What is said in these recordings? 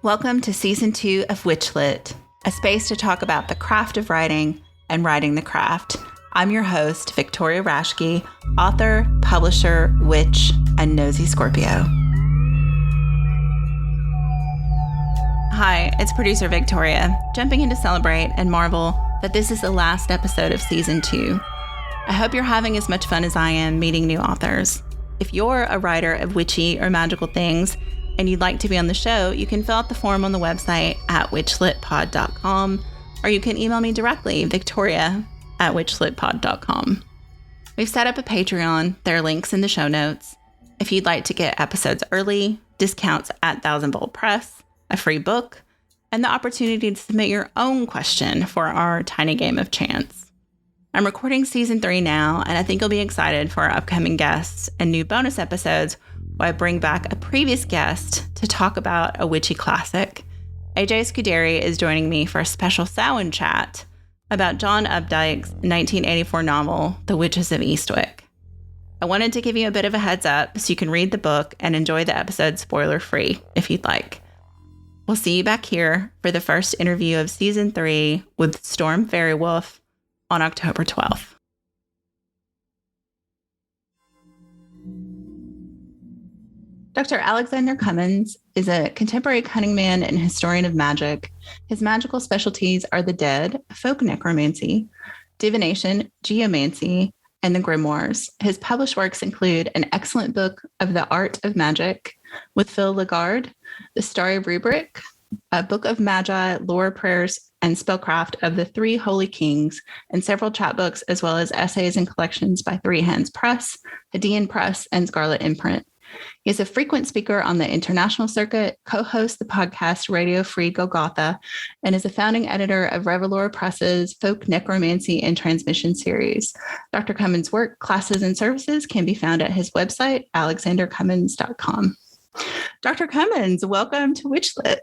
Welcome to Season 2 of WitchLit, a space to talk about the craft of writing and writing the craft. I'm your host, Victoria Raschke, author, publisher, witch, and nosy Scorpio. Hi, it's producer Victoria, jumping in to celebrate and marvel that this is the last episode of Season 2. I hope you're having as much fun as I am meeting new authors. If you're a writer of witchy or magical things and you'd like to be on the show, you can fill out the form on the website at witchlitpod.com, or you can email me directly, victoria@witchlitpod.com. We've set up a Patreon. There are links in the show notes. If you'd like to get episodes early, discounts at Thousand Bolt Press, a free book, and the opportunity to submit your own question for our tiny game of chance. I'm recording Season 3 now, and I think you'll be excited for our upcoming guests and new bonus episodes where I bring back a previous guest to talk about a witchy classic. AJ Scuderi is joining me for a special Samhain chat about John Updike's 1984 novel, The Witches of Eastwick. I wanted to give you a bit of a heads up so you can read the book and enjoy the episode spoiler-free if you'd like. We'll see you back here for the first interview of Season 3 with Storm Faerywolf on October 12th. Dr. Alexander Cummins is a contemporary cunning man and historian of magic. His magical specialties are the dead, folk necromancy, divination, geomancy, and the grimoires. His published works include an excellent book of the art of magic with Phil Lagarde, The Starry Rubric, a book of magi, lore, prayers, and spellcraft of the Three Holy Kings, and several chapbooks, as well as essays and collections by Three Hands Press, Hadean Press, and Scarlet Imprint. He is a frequent speaker on the international circuit, co-hosts the podcast Radio Free Golgotha, and is a founding editor of Revelore Press's Folk Necromancy and Transmission series. Dr. Cummins' work, classes, and services can be found at his website, alexandercummins.com. Dr. Cummins, welcome to WitchLit.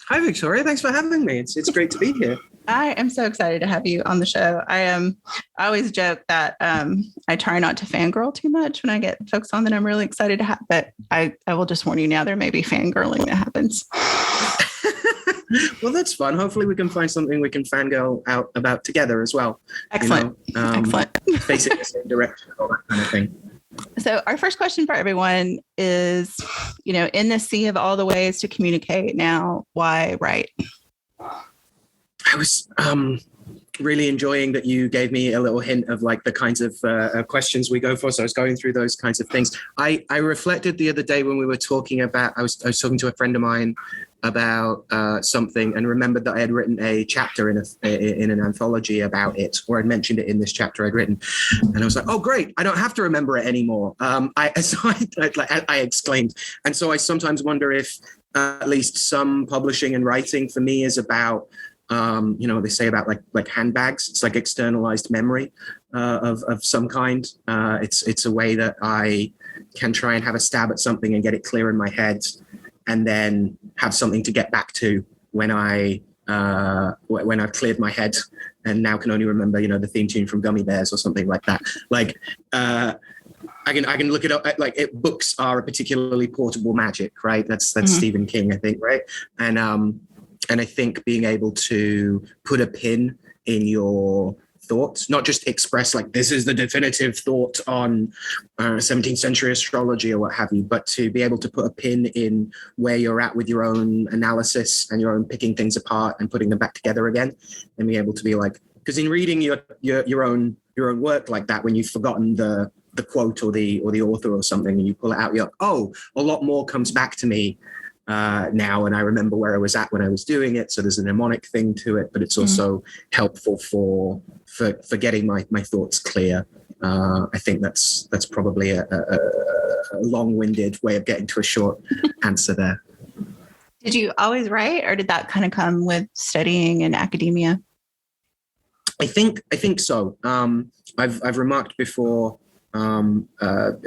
Hi, Victoria. Thanks for having me. It's great to be here. I am so excited to have you on the show. I always joke that I try not to fangirl too much when I get folks on that I'm really excited to have, but I will just warn you now, there may be fangirling that happens. Well, that's fun. Hopefully we can find something we can fangirl out about together as well. Excellent. Excellent. Facing the same direction, all that kind of thing. So our first question for everyone is, in the sea of all the ways to communicate now, why write? I was really enjoying that you gave me a little hint of like the kinds of questions we go for. So I was going through those kinds of things. I reflected the other day when we were talking about, I was talking to a friend of mine about something and remembered that I had written a chapter in an anthology about it, or I'd mentioned it in this chapter I'd written. And I was like, oh, great. I don't have to remember it anymore. I exclaimed. And so I sometimes wonder if at least some publishing and writing for me is about, they say about like handbags. It's like externalized memory of some kind. It's a way that I can try and have a stab at something and get it clear in my head, and then have something to get back to when I've cleared my head and now can only remember, the theme tune from Gummy Bears or something like that. Like I can look it up. Books are a particularly portable magic, right? That's mm-hmm. Stephen King, I think, right? And I think being able to put a pin in your thoughts, not just express like this is the definitive thought on 17th century astrology or what have you, but to be able to put a pin in where you're at with your own analysis and your own picking things apart and putting them back together again, and be able to be like, because in reading your own work like that, when you've forgotten the quote or the author or something, and you pull it out, you're like, oh, a lot more comes back to me now, and I remember where I was at when I was doing it. So there's a mnemonic thing to it, but it's also helpful for getting my thoughts clear. I think that's probably a long-winded way of getting to a short answer there. Did you always write, or did that kind of come with studying in academia? I think so. I've remarked before,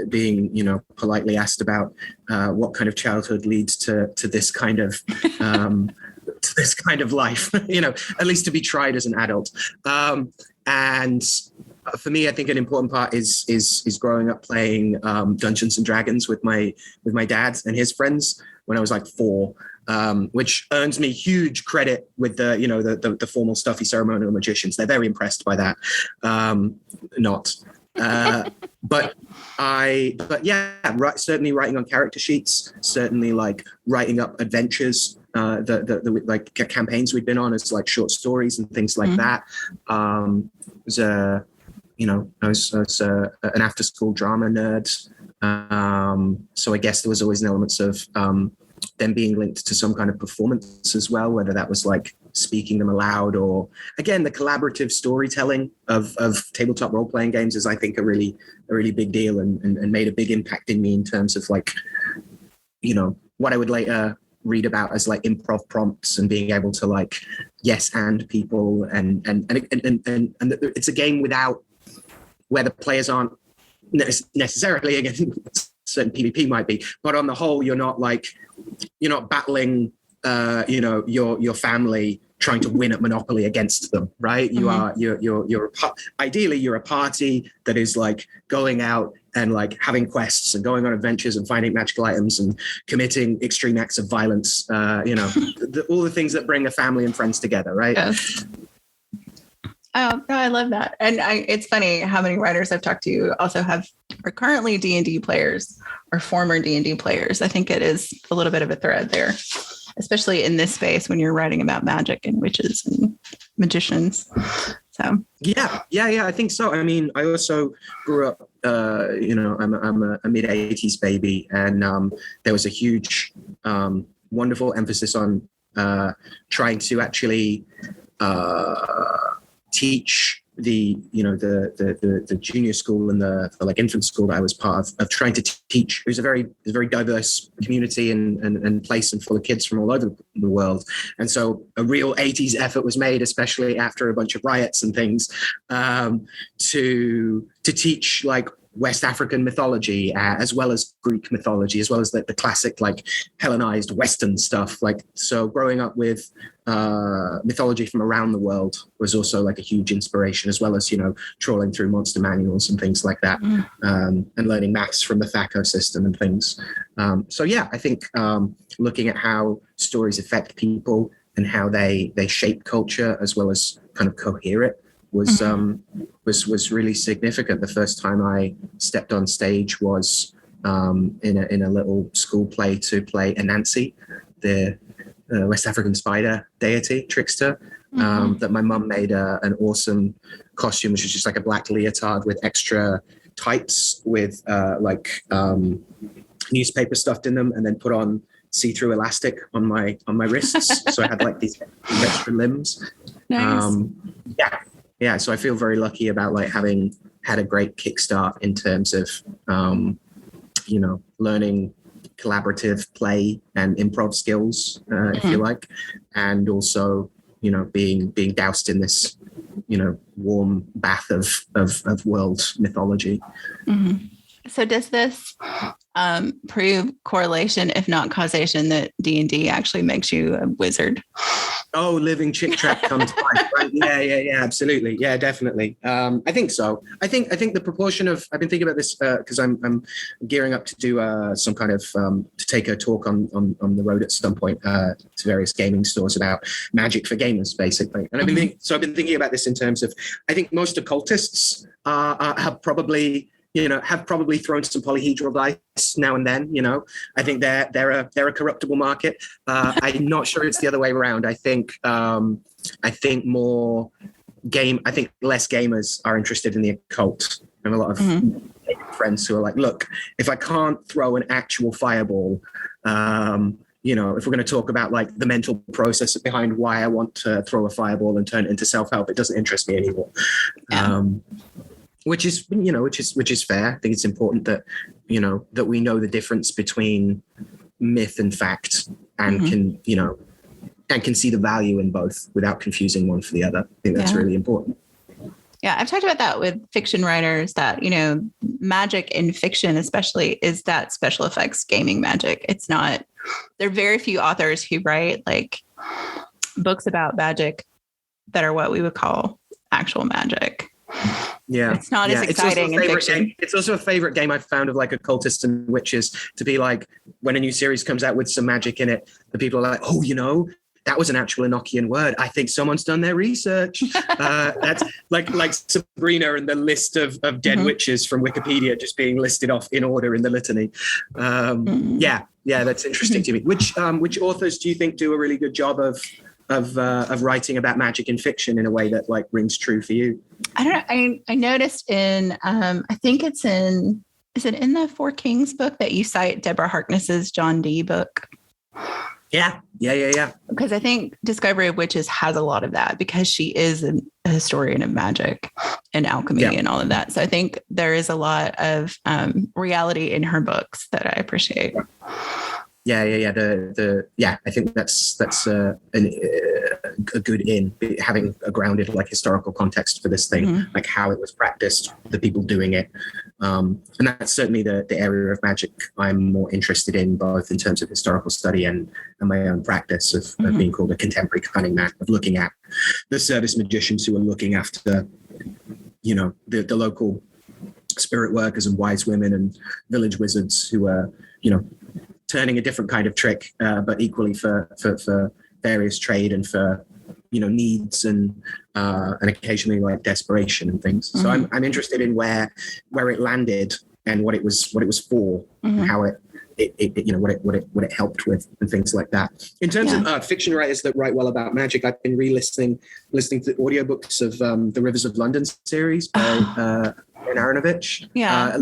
being politely asked about what kind of childhood leads to this kind of life, at least to be tried as an adult. And for me, I think an important part is growing up playing Dungeons and Dragons with my dad and his friends when I was like 4. which earns me huge credit with the formal stuffy ceremonial magicians. They're very impressed by that. Not. But certainly writing on character sheets, certainly like writing up adventures, the like campaigns we'd been on as like short stories and things like that. I was an after school drama nerd. So I guess there was always an element of them being linked to some kind of performance as well, whether that was like speaking them aloud or, again, the collaborative storytelling of tabletop role-playing games is, I think, a really big deal and made a big impact in me in terms of like, what I would later read about as like improv prompts and being able to like yes and people and it's a game where the players aren't necessarily, again, certain PvP might be, but on the whole, you're not battling, your family trying to win at Monopoly against them, right? You're ideally you're a party that is like going out and like having quests and going on adventures and finding magical items and committing extreme acts of violence, all the things that bring a family and friends together, right? Yes. Oh, no, I love that. And it's funny how many writers I've talked to also are currently D&D players or former D&D players. I think it is a little bit of a thread there, especially in this space when you're writing about magic and witches and magicians. So yeah, I think so. I mean, I also grew up, I'm a mid-'80s baby, and there was a huge, wonderful emphasis on trying to actually teach the junior school and the like infant school that I was part of trying to teach. It was a very diverse community and place and full of kids from all over the world. And so a real 80s effort was made, especially after a bunch of riots and things, to teach like West African mythology, as well as Greek mythology, as well as the classic like Hellenized Western stuff. Like, so growing up with mythology from around the world was also like a huge inspiration, as well as, trawling through monster manuals and things like that, and learning maths from the THACO system and things. So yeah, I think looking at how stories affect people and how they shape culture as well as kind of cohere it was really significant. The first time I stepped on stage was in a little school play to play Anansi, the West African spider deity trickster, that my mum made an awesome costume, which is just like a black leotard with extra tights with newspaper stuffed in them, and then put on see-through elastic on my wrists. So I had like these extra limbs. Nice. Yeah, so I feel very lucky about like having had a great kickstart in terms of, learning collaborative play and improv skills, if you like, and also, being doused in this, warm bath of world mythology. Mm-hmm. So does this prove correlation, if not causation, that D&D actually makes you a wizard? Oh, living chick trap comes to life, right? Yeah, absolutely. Yeah, definitely. I think so. I think the proportion of, I've been thinking about this because I'm gearing up to do some kind of, to take a talk on the road at some point to various gaming stores about magic for gamers, basically. And I've been thinking about this in terms of, I think most occultists have probably thrown some polyhedral dice now and then. I think they're a corruptible market. I'm not sure it's the other way around. I think less gamers are interested in the occult. I have a lot of friends who are like, look, if I can't throw an actual fireball, if we're going to talk about like the mental process behind why I want to throw a fireball and turn it into self-help, it doesn't interest me anymore. Yeah. Which is fair. I think it's important that, that we know the difference between myth and fact and can see the value in both without confusing one for the other. I think that's really important. Yeah, I've talked about that with fiction writers that, magic in fiction especially is that special effects gaming magic. It's not, there are very few authors who write like books about magic that are what we would call actual magic. Yeah. It's not as It's also exciting in fiction. It's also a favorite game I've found of like occultists and witches to be like, when a new series comes out with some magic in it, the people are like, oh, that was an actual Enochian word. I think someone's done their research. That's like Sabrina and the list of dead witches from Wikipedia just being listed off in order in the litany. Yeah, that's interesting to me. Which authors do you think do a really good job of writing about magic in fiction in a way that like rings true for you? I don't know. I noticed in I think is it in the Four Kings book that you cite Deborah Harkness's John Dee book? Yeah. Because I think Discovery of Witches has a lot of that because she is a historian of magic and alchemy and all of that. So I think there is a lot of reality in her books that I appreciate. Yeah. I think that's a good in having a grounded like historical context for this thing, like how it was practiced, the people doing it, and that's certainly the area of magic I'm more interested in, both in terms of historical study and my own practice of being called a contemporary cunning man, of looking at the service magicians who are looking after, the local spirit workers and wise women and village wizards who are, turning a different kind of trick, but equally for various trade and for needs and occasionally like desperation and things. So I'm interested in where it landed and what it was for, and how it what it helped with and things like that. In terms of fiction writers that write well about magic, I've been listening to audiobooks of the Rivers of London series by Aaron Aronovich.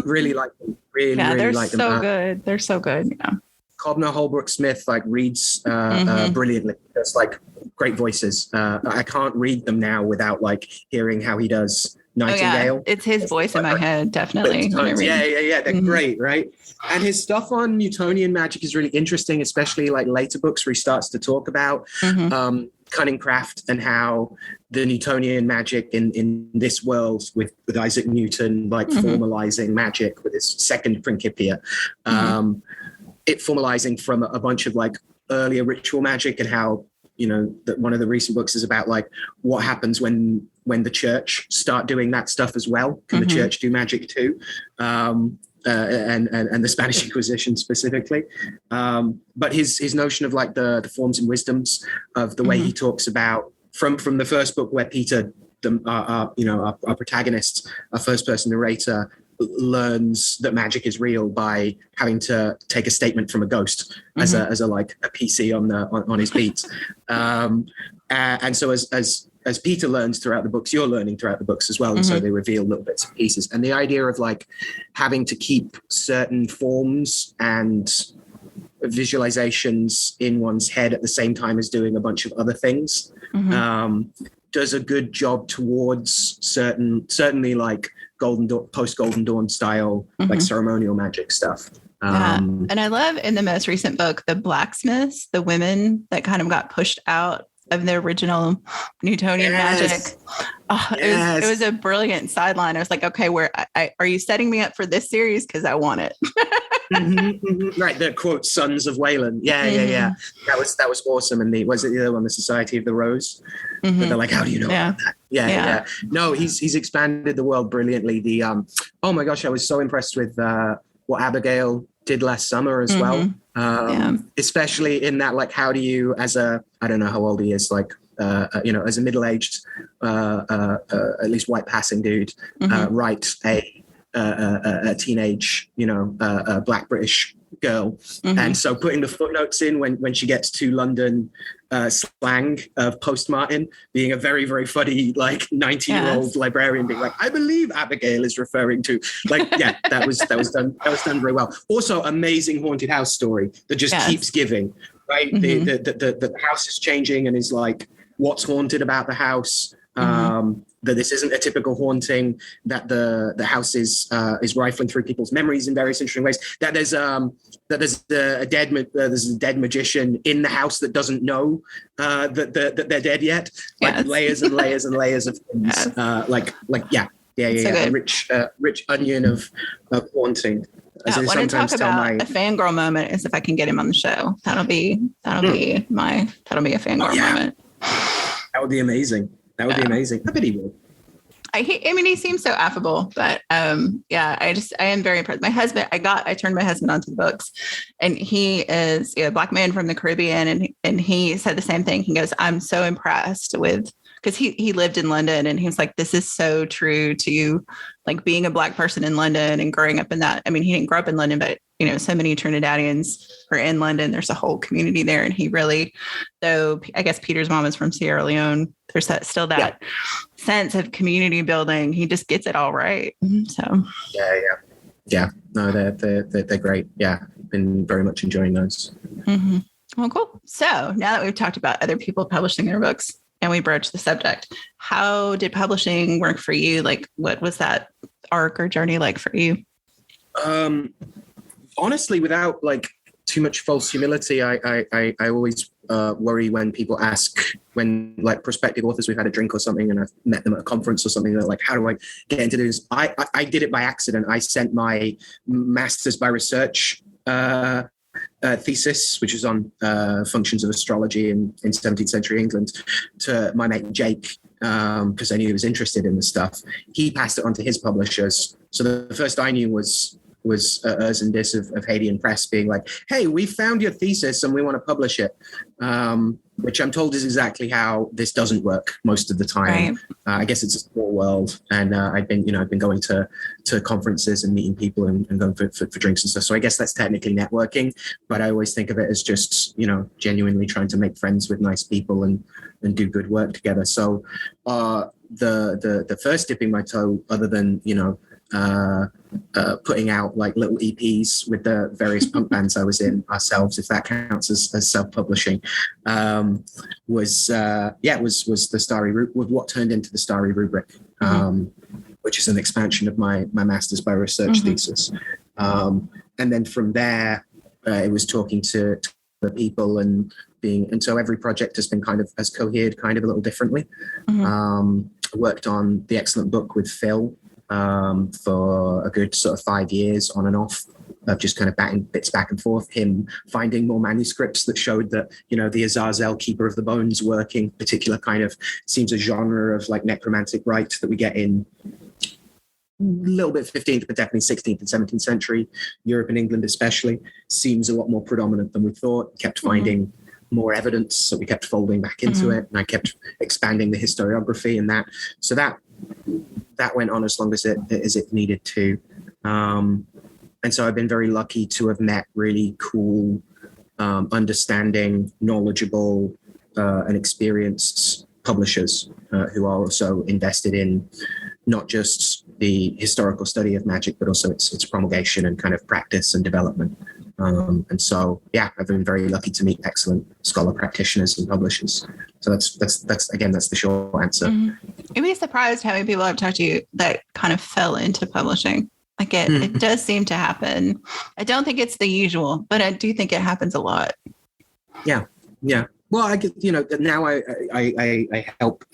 Really like them. Really like them. So good. They're so good. Yeah. Cobner Holbrook Smith reads brilliantly. It's like great voices. I can't read them now without like hearing how he does Nightingale. Oh, yeah. It's his voice in my head, definitely. Yeah. They're great, right? And his stuff on Newtonian magic is really interesting, especially like later books where he starts to talk about cunning craft and how the Newtonian magic in this world with Isaac Newton, like formalizing magic with his second Principia. It formalizing from a bunch of like earlier ritual magic, and how that one of the recent books is about like what happens when the church start doing that stuff as well. Can the church do magic too? And the Spanish Inquisition specifically. But his notion of like the forms and wisdoms of the way he talks about from the first book where Peter, our protagonist, our first person narrator, learns that magic is real by having to take a statement from a ghost as a like a PC on his beat, and so as Peter learns throughout the books, you're learning throughout the books as well, and so they reveal little bits and pieces. And the idea of like having to keep certain forms and visualizations in one's head at the same time as doing a bunch of other things does a good job towards certainly like post Golden Dawn style like ceremonial magic stuff. And I love in the most recent book the blacksmiths, the women that kind of got pushed out of the original Newtonian magic. It was a brilliant sideline. I was like, okay, are you setting me up for this series? Because I want it. Right, the quote Sons of Wayland. Yeah. That was awesome. And was it the other one, the Society of the Rose? But they're like, how do you know about that? Yeah. No, he's expanded the world brilliantly. The oh my gosh, I was so impressed with what Abigail did last summer as well. Especially in that, like, how do you, as a, I don't know how old he is, like, as a middle-aged, at least white passing dude, write a teenage, Black British girl. And so putting the footnotes in when she gets to London slang of post Martin, being a very, very funny, like 90-year-old librarian being like, I believe Abigail is referring to, like, that was done very well. Also, amazing haunted house story that just keeps giving, right? The house is changing and is like, what's haunted about the house? That this isn't a typical haunting, that the house is rifling through people's memories in various interesting ways, that there's a dead magician in the house that doesn't know that they're dead yet, like layers and layers and layers of things, rich onion of haunting. I want to talk about a fangirl moment is if I can get him on the show. That'll be a fangirl moment. That would be amazing. That would be amazing. I bet he would. I mean, he seems so affable, but yeah, I am very impressed. My husband, I turned my husband onto the books, and he is a Black man from the Caribbean, and he said the same thing. He goes, I'm so impressed with, because he lived in London, and he was like, this is so true to like being a Black person in London and growing up in that. I mean, he didn't grow up in London, but so many Trinidadians are in London. There's a whole community there. And he really, though I guess Peter's mom is from Sierra Leone, there's that sense of community building. He just gets it all right. So yeah. No, they're great. Yeah, been very much enjoying those. Mm-hmm. Well, cool. So now that we've talked about other people publishing their books and we broached the subject, how did publishing work for you? Like, what was that arc or journey like for you? Honestly, without like too much false humility, I always worry when people ask, when like prospective authors, we've had a drink or something and I've met them at a conference or something, they're like, how do I get into this? I did it by accident. I sent my master's by research thesis, which is on functions of astrology in 17th century England, to my mate Jake, because I knew he was interested in the stuff. He passed it on to his publishers. So the first I knew was Urs and Dis of Hadean Press being like, hey, we found your thesis and we want to publish it, which I'm told is exactly how this doesn't work most of the time. Right. I guess it's a small world, and I've been going to conferences and meeting people and going for drinks and stuff. So I guess that's technically networking, but I always think of it as just genuinely trying to make friends with nice people and do good work together. So the first dipping my toe, other than putting out like little EPs with the various punk bands I was in ourselves, if that counts as self-publishing, was the Starry Rubric, with what turned into the Starry Rubric, which is an expansion of my master's by research thesis. And then from there, it was talking to the people and so every project has been has cohered kind of a little differently. Worked on the excellent book with Phil for a good sort of 5 years on and off, of just kind of batting bits back and forth, him finding more manuscripts that showed that, the Azazel, Keeper of the Bones working, particular kind of, seems a genre of like necromantic rite that we get in a little bit 15th, but definitely 16th and 17th century, Europe and England especially, seems a lot more predominant than we thought. Kept finding more evidence, so we kept folding back into it, and I kept expanding the historiography and that. So that went on as long as it needed to. And so I've been very lucky to have met really cool, understanding, knowledgeable, and experienced publishers who are also invested in not just the historical study of magic, but also its promulgation and kind of practice and development. And so, yeah, I've been very lucky to meet excellent scholar practitioners and publishers. So that's the short answer. You'd be surprised how many people I've talked to that kind of fell into publishing. Like it does seem to happen. I don't think it's the usual, but I do think it happens a lot. Yeah. Well, I get, now I help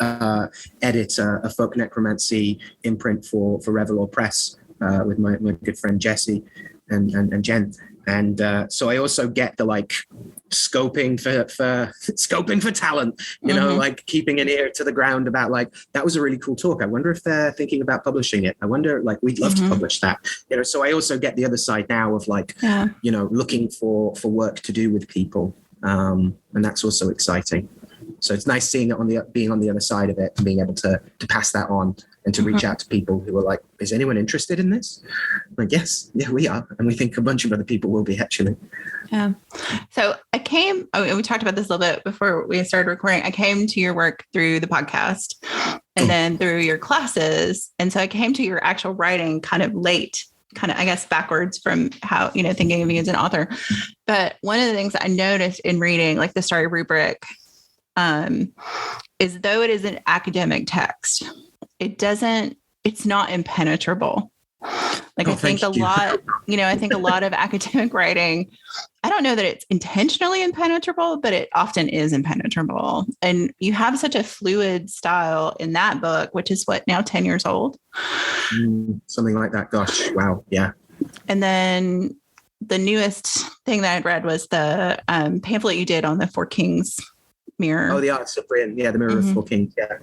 edit a folk necromancy imprint for Revelor Press with my good friend Jesse and Jen. And so I also get the like scoping for talent, like keeping an ear to the ground about like, that was a really cool talk. I wonder if they're thinking about publishing it. I wonder, like, we'd love to publish that. So I also get the other side now of like, looking for work to do with people. And that's also exciting. So it's nice seeing it being on the other side of it and being able to pass that on and to reach out to people who are like, is anyone interested in this? Like, yes, yeah, we are. And we think a bunch of other people will be actually. Yeah. So we talked about this a little bit before we started recording. I came to your work through the podcast and then through your classes. And so I came to your actual writing kind of late, I guess, backwards from how, thinking of you as an author. But one of the things I noticed in reading like the Starry Rubric is, though it is an academic text, it's not impenetrable. Like, I think a lot of academic writing, I don't know that it's intentionally impenetrable, but it often is impenetrable. And you have such a fluid style in that book, which is now 10 years old? Something like that. Gosh. Wow. Yeah. And then the newest thing that I'd read was the pamphlet you did on the Four Kings mirror. Oh, the Arts of Britain. Yeah. The Mirror of Four Kings. Yeah.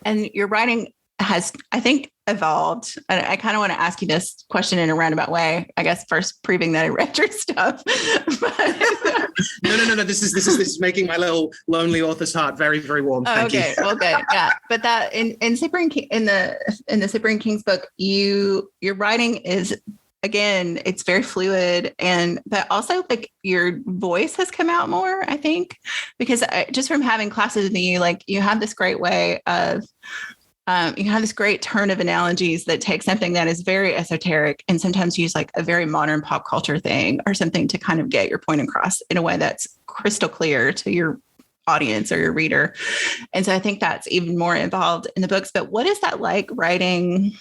And you're writing has, I think, evolved. I kind of want to ask you this question in a roundabout way. I guess first proving that I read your stuff. No. This is making my little lonely author's heart very, very warm. Thank you. Well, good. Yeah, but that in Zipper and in the Zipper and King's book, your writing is, again, it's very fluid, but also like your voice has come out more, I think, because just from having classes with you, like you have this great way of, you have this great turn of analogies that take something that is very esoteric and sometimes use like a very modern pop culture thing or something to kind of get your point across in a way that's crystal clear to your audience or your reader. And so I think that's even more involved in the books. But what is that like writing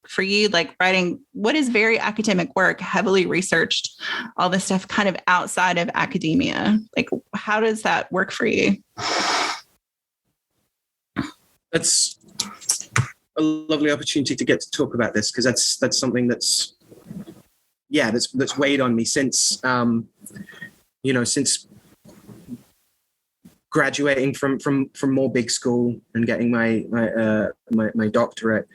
for you? Like writing what is very academic work, heavily researched, all this stuff kind of outside of academia. Like, how does that work for you? That's a lovely opportunity to get to talk about this, because that's something that's weighed on me since since graduating from more big school and getting my doctorate,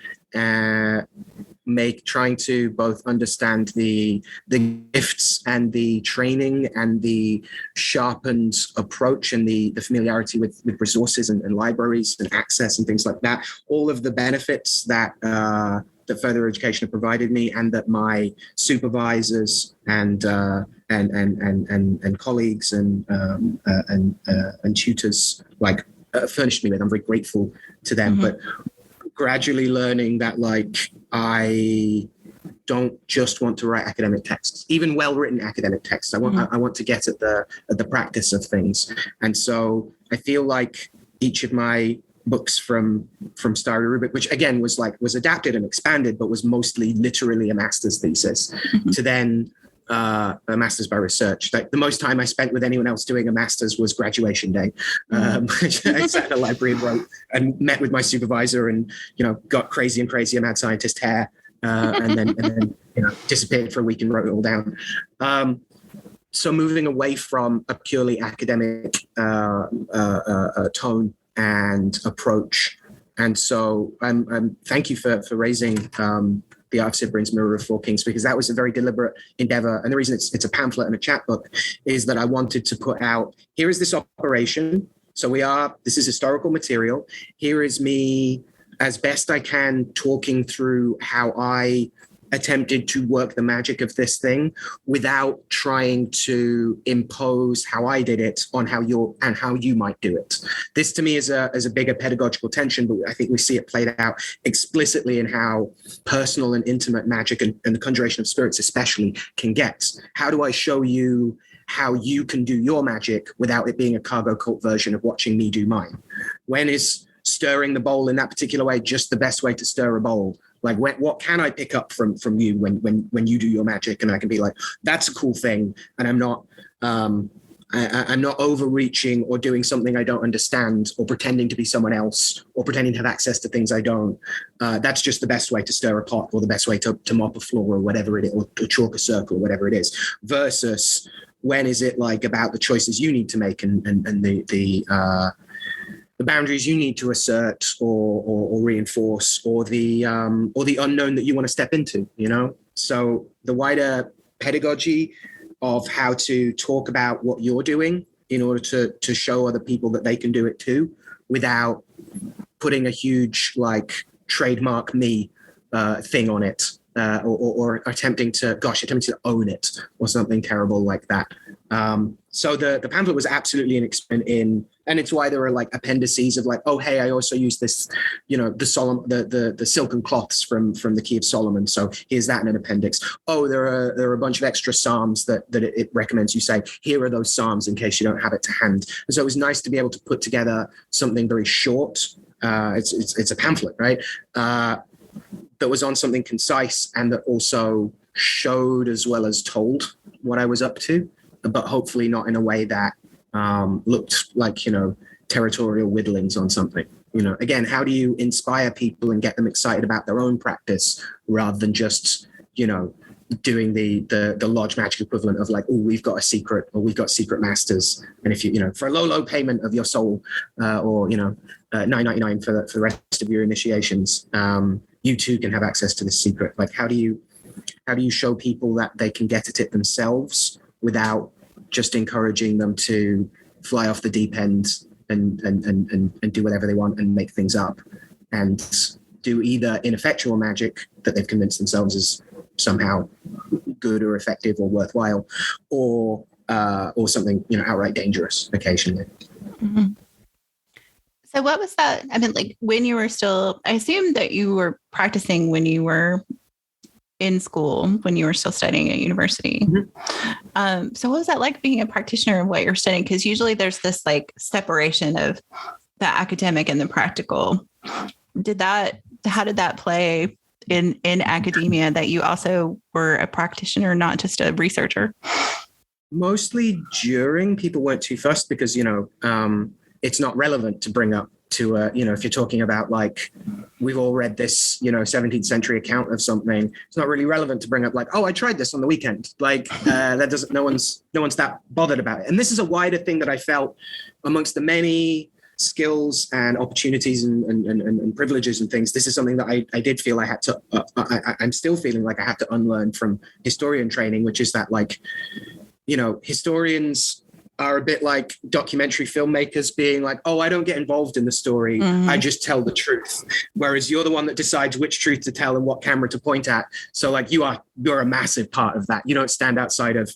trying to both understand the gifts and the training and the sharpened approach and the familiarity with resources and libraries and access and things like that, all of the benefits that that further education have provided me, and that my supervisors and colleagues and tutors furnished me with. I'm very grateful to them. Mm-hmm. But gradually learning that I don't just want to write academic texts, even well-written academic texts. I want to get at the practice of things. And so I feel like each of my books from Starry Rubik, which again was adapted and expanded, but was mostly literally a master's thesis, to then a master's by research. Like the most time I spent with anyone else doing a master's was graduation day. I sat in a library and wrote and met with my supervisor and, got crazy and mad scientist hair, and then disappeared for a week and wrote it all down. So moving away from a purely academic tone and approach. And so thank you for raising the Art of Cyprian's Mirror of Four Kings, because that was a very deliberate endeavor. And the reason it's a pamphlet and a chapbook is that I wanted to put out, here is this operation. So this is historical material. Here is me, as best I can, talking through how I attempted to work the magic of this thing without trying to impose how I did it on how you might do it. This to me is a bigger pedagogical tension, but I think we see it played out explicitly in how personal and intimate magic and the conjuration of spirits especially can get. How do I show you how you can do your magic without it being a cargo cult version of watching me do mine? When is stirring the bowl in that particular way just the best way to stir a bowl? Like, what can I pick up from you when you do your magic? And I can be like, that's a cool thing. And I'm not overreaching or doing something I don't understand or pretending to be someone else or pretending to have access to things I don't. That's just the best way to stir a pot or the best way to mop a floor or whatever it is, or to chalk a circle or whatever it is, versus when is it about the choices you need to make and the boundaries you need to assert or reinforce, or the unknown that you want to step into, So the wider pedagogy of how to talk about what you're doing in order to show other people that they can do it too, without putting a huge trademark me thing on it, or attempting to own it or something terrible like that. So the pamphlet was absolutely an experiment in, and it's why there are appendices of oh, hey, I also use this, the silken cloths from the Key of Solomon. So here's that in an appendix. Oh, there are a bunch of extra psalms that it recommends you say, here are those psalms in case you don't have it to hand. And so it was nice to be able to put together something very short. It's a pamphlet, right? That was on something concise and that also showed as well as told what I was up to, but hopefully not in a way that looked like, territorial whittlings on something. Again, how do you inspire people and get them excited about their own practice rather than just, doing the lodge magic equivalent of like, oh, we've got a secret, or we've got secret masters, and if you know, for a low payment of your soul, or you know, $9.99 for the rest of your initiations, you too can have access to this secret. Like, how do you show people that they can get at it themselves without just encouraging them to fly off the deep end and do whatever they want and make things up and do either ineffectual magic that they've convinced themselves is somehow good or effective or worthwhile, or something, you know, outright dangerous occasionally. Mm-hmm. So what was that? I mean, like when you were still, I assume that you were practicing when you were in school, when you were still studying at university. Mm-hmm. So what was that like being a practitioner of what you're studying? Because usually there's this like separation of the academic and the practical. How did that play in academia, that you also were a practitioner, not just a researcher? Mostly during, people weren't too fussed because, you know, it's not relevant to bring up to, you know, if you're talking about like, we've all read this, you know, 17th century account of something, it's not really relevant to bring up like, oh, I tried this on the weekend. Like that doesn't, no one's that bothered about it. And this is a wider thing that I felt amongst the many skills and opportunities and privileges and things. This is something that I did feel I had to, I'm still feeling like I had to unlearn from historian training, which is that like, you know, historians are a bit like documentary filmmakers being like, oh, I don't get involved in the story. Mm-hmm. I just tell the truth. Whereas you're the one that decides which truth to tell and what camera to point at. So like you're a massive part of that. You don't stand outside of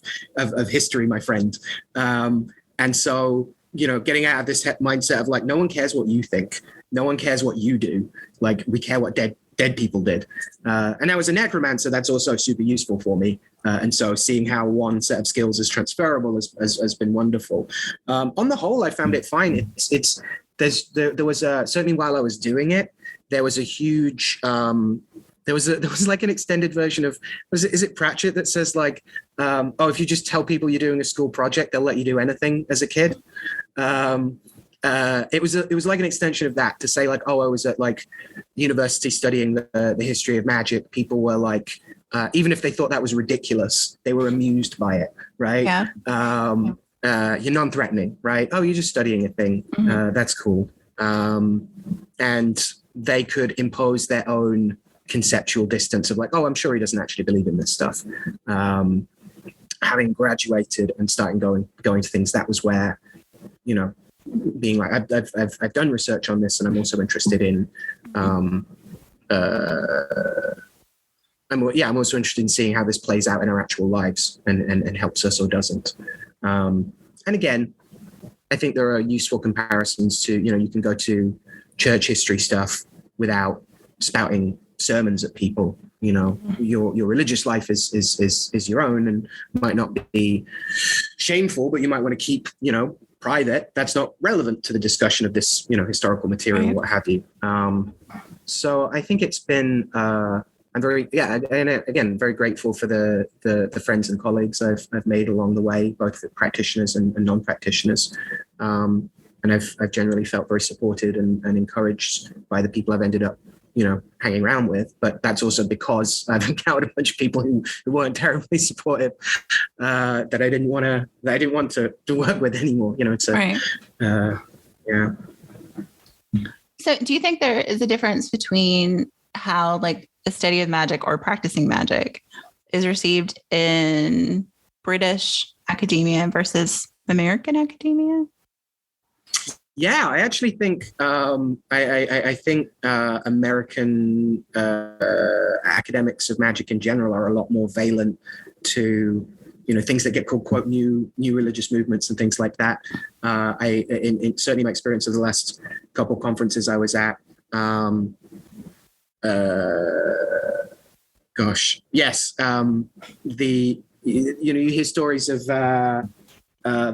history, my friend. And so, you know, getting out of this mindset of like, no one cares what you think. No one cares what you do. Like we care what dead people did. And I was a necromancer. That's also super useful for me. And so seeing how one set of skills is transferable has been wonderful. On the whole, I found it fine. There was certainly while I was doing it, there was a huge, there was like an extended version of, is it Pratchett that says like, oh, if you just tell people you're doing a school project, they'll let you do anything as a kid. It was like an extension of that to say like, oh, I was at like university studying the history of magic. People were like, even if they thought that was ridiculous, they were amused by it, right? Yeah. You're non-threatening, right? Oh, you're just studying a thing. Mm-hmm. That's cool. And they could impose their own conceptual distance of like, oh, I'm sure he doesn't actually believe in this stuff. Having graduated and starting going to things, that was where, you know, being like, I've done research on this, and I'm also interested in, I'm also interested in seeing how this plays out in our actual lives and helps us or doesn't. And again, I think there are useful comparisons to, you know, you can go to church history stuff without spouting sermons at people. You know, your religious life is your own and might not be shameful, but you might want to keep, you know, private. That's not relevant to the discussion of this, you know, historical material, right. What have you. So I think it's been, I'm very, and again, very grateful for the friends and colleagues I've made along the way, both practitioners and non-practitioners. And I've generally felt very supported and encouraged by the people I've ended up, you know, hanging around with. But that's also because I've encountered a bunch of people who weren't terribly supportive, that I didn't want to work with anymore. You know, it's right. Yeah. So do you think there is a difference between how like the study of magic or practicing magic is received in British academia versus American academia? Yeah, I actually think I think American academics of magic in general are a lot more valent to, you know, things that get called quote new religious movements and things like that. In certainly my experience of the last couple of conferences I was at. You hear stories of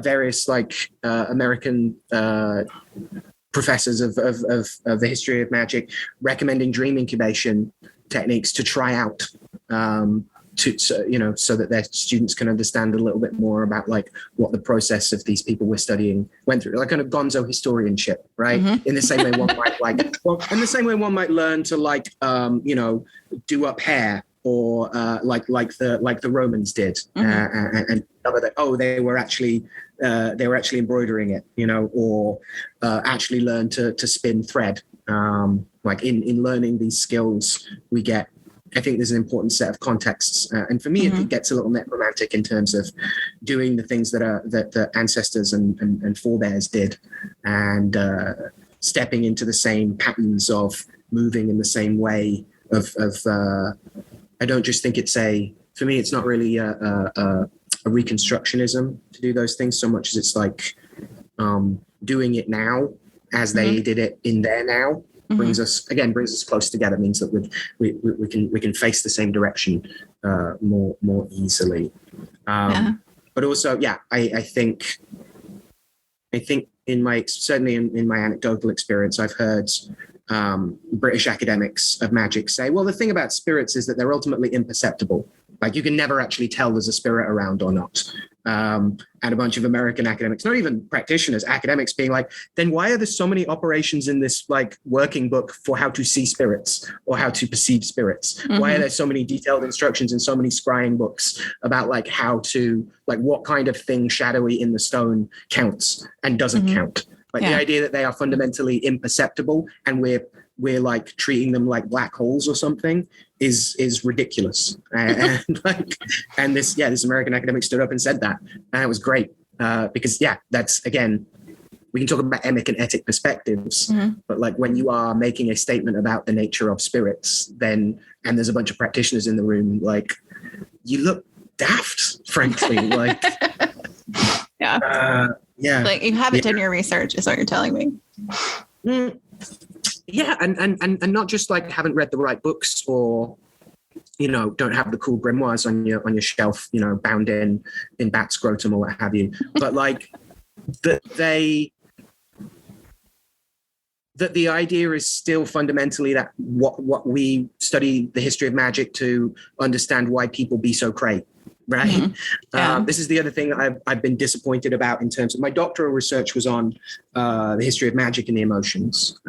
various like American professors of the history of magic recommending dream incubation techniques to try out, so that their students can understand a little bit more about like what the process of these people we're studying went through, like kind of gonzo historianship, right? Mm-hmm. In the same way one might learn to like, do up hair or like the Romans did, and discover that they were actually embroidering it, or actually learn to spin thread. Like in learning these skills, we get. I think there's an important set of contexts, and for me, it gets a little necromantic in terms of doing the things that the ancestors and forebears did, and stepping into the same patterns of moving in the same way. I don't just think for me, it's not really a reconstructionism to do those things so much as it's like doing it now as they did it in their now. Brings us close together. Means that we can face the same direction more easily. But also, I think certainly in my anecdotal experience, I've heard British academics of magic say, well, the thing about spirits is that they're ultimately imperceptible. Like you can never actually tell there's a spirit around or not. And a bunch of American academics, not even practitioners, academics being like, then why are there so many operations in this like working book for how to see spirits or how to perceive spirits? Why are there so many detailed instructions in so many scrying books about like how to, like what kind of thing shadowy in the stone counts and doesn't count? Like the idea that they are fundamentally imperceptible and we're like treating them like black holes or something is ridiculous. And this American academic stood up and said that, and it was great because that's, again, we can talk about emic and etic perspectives, but like when you are making a statement about the nature of spirits, then and there's a bunch of practitioners in the room, like you look daft, frankly. Like like you haven't done your research is what you're telling me. And not just like haven't read the right books or don't have the cool grimoires on your shelf, bound in bat scrotum or what have you, but like that the idea is still fundamentally that what we study the history of magic to understand why people be so cray. Right. This is the other thing I've been disappointed about in terms of my doctoral research was on the history of magic and the emotions.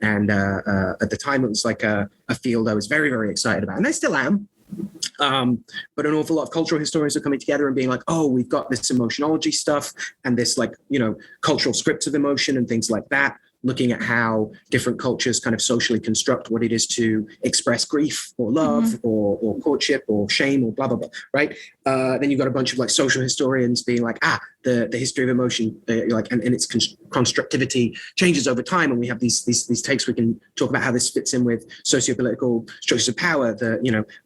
And at the time, it was like a field I was very, very excited about. And I still am. But an awful lot of cultural historians are coming together and being like, oh, we've got this emotionology stuff and this like, cultural scripts of emotion and things like that. Looking at how different cultures kind of socially construct what it is to express grief or love or courtship or shame or blah, blah, blah, right? Then you've got a bunch of like social historians being like, the history of emotion, like, and its constructivity changes over time. And we have these takes. We can talk about how this fits in with sociopolitical structures of power.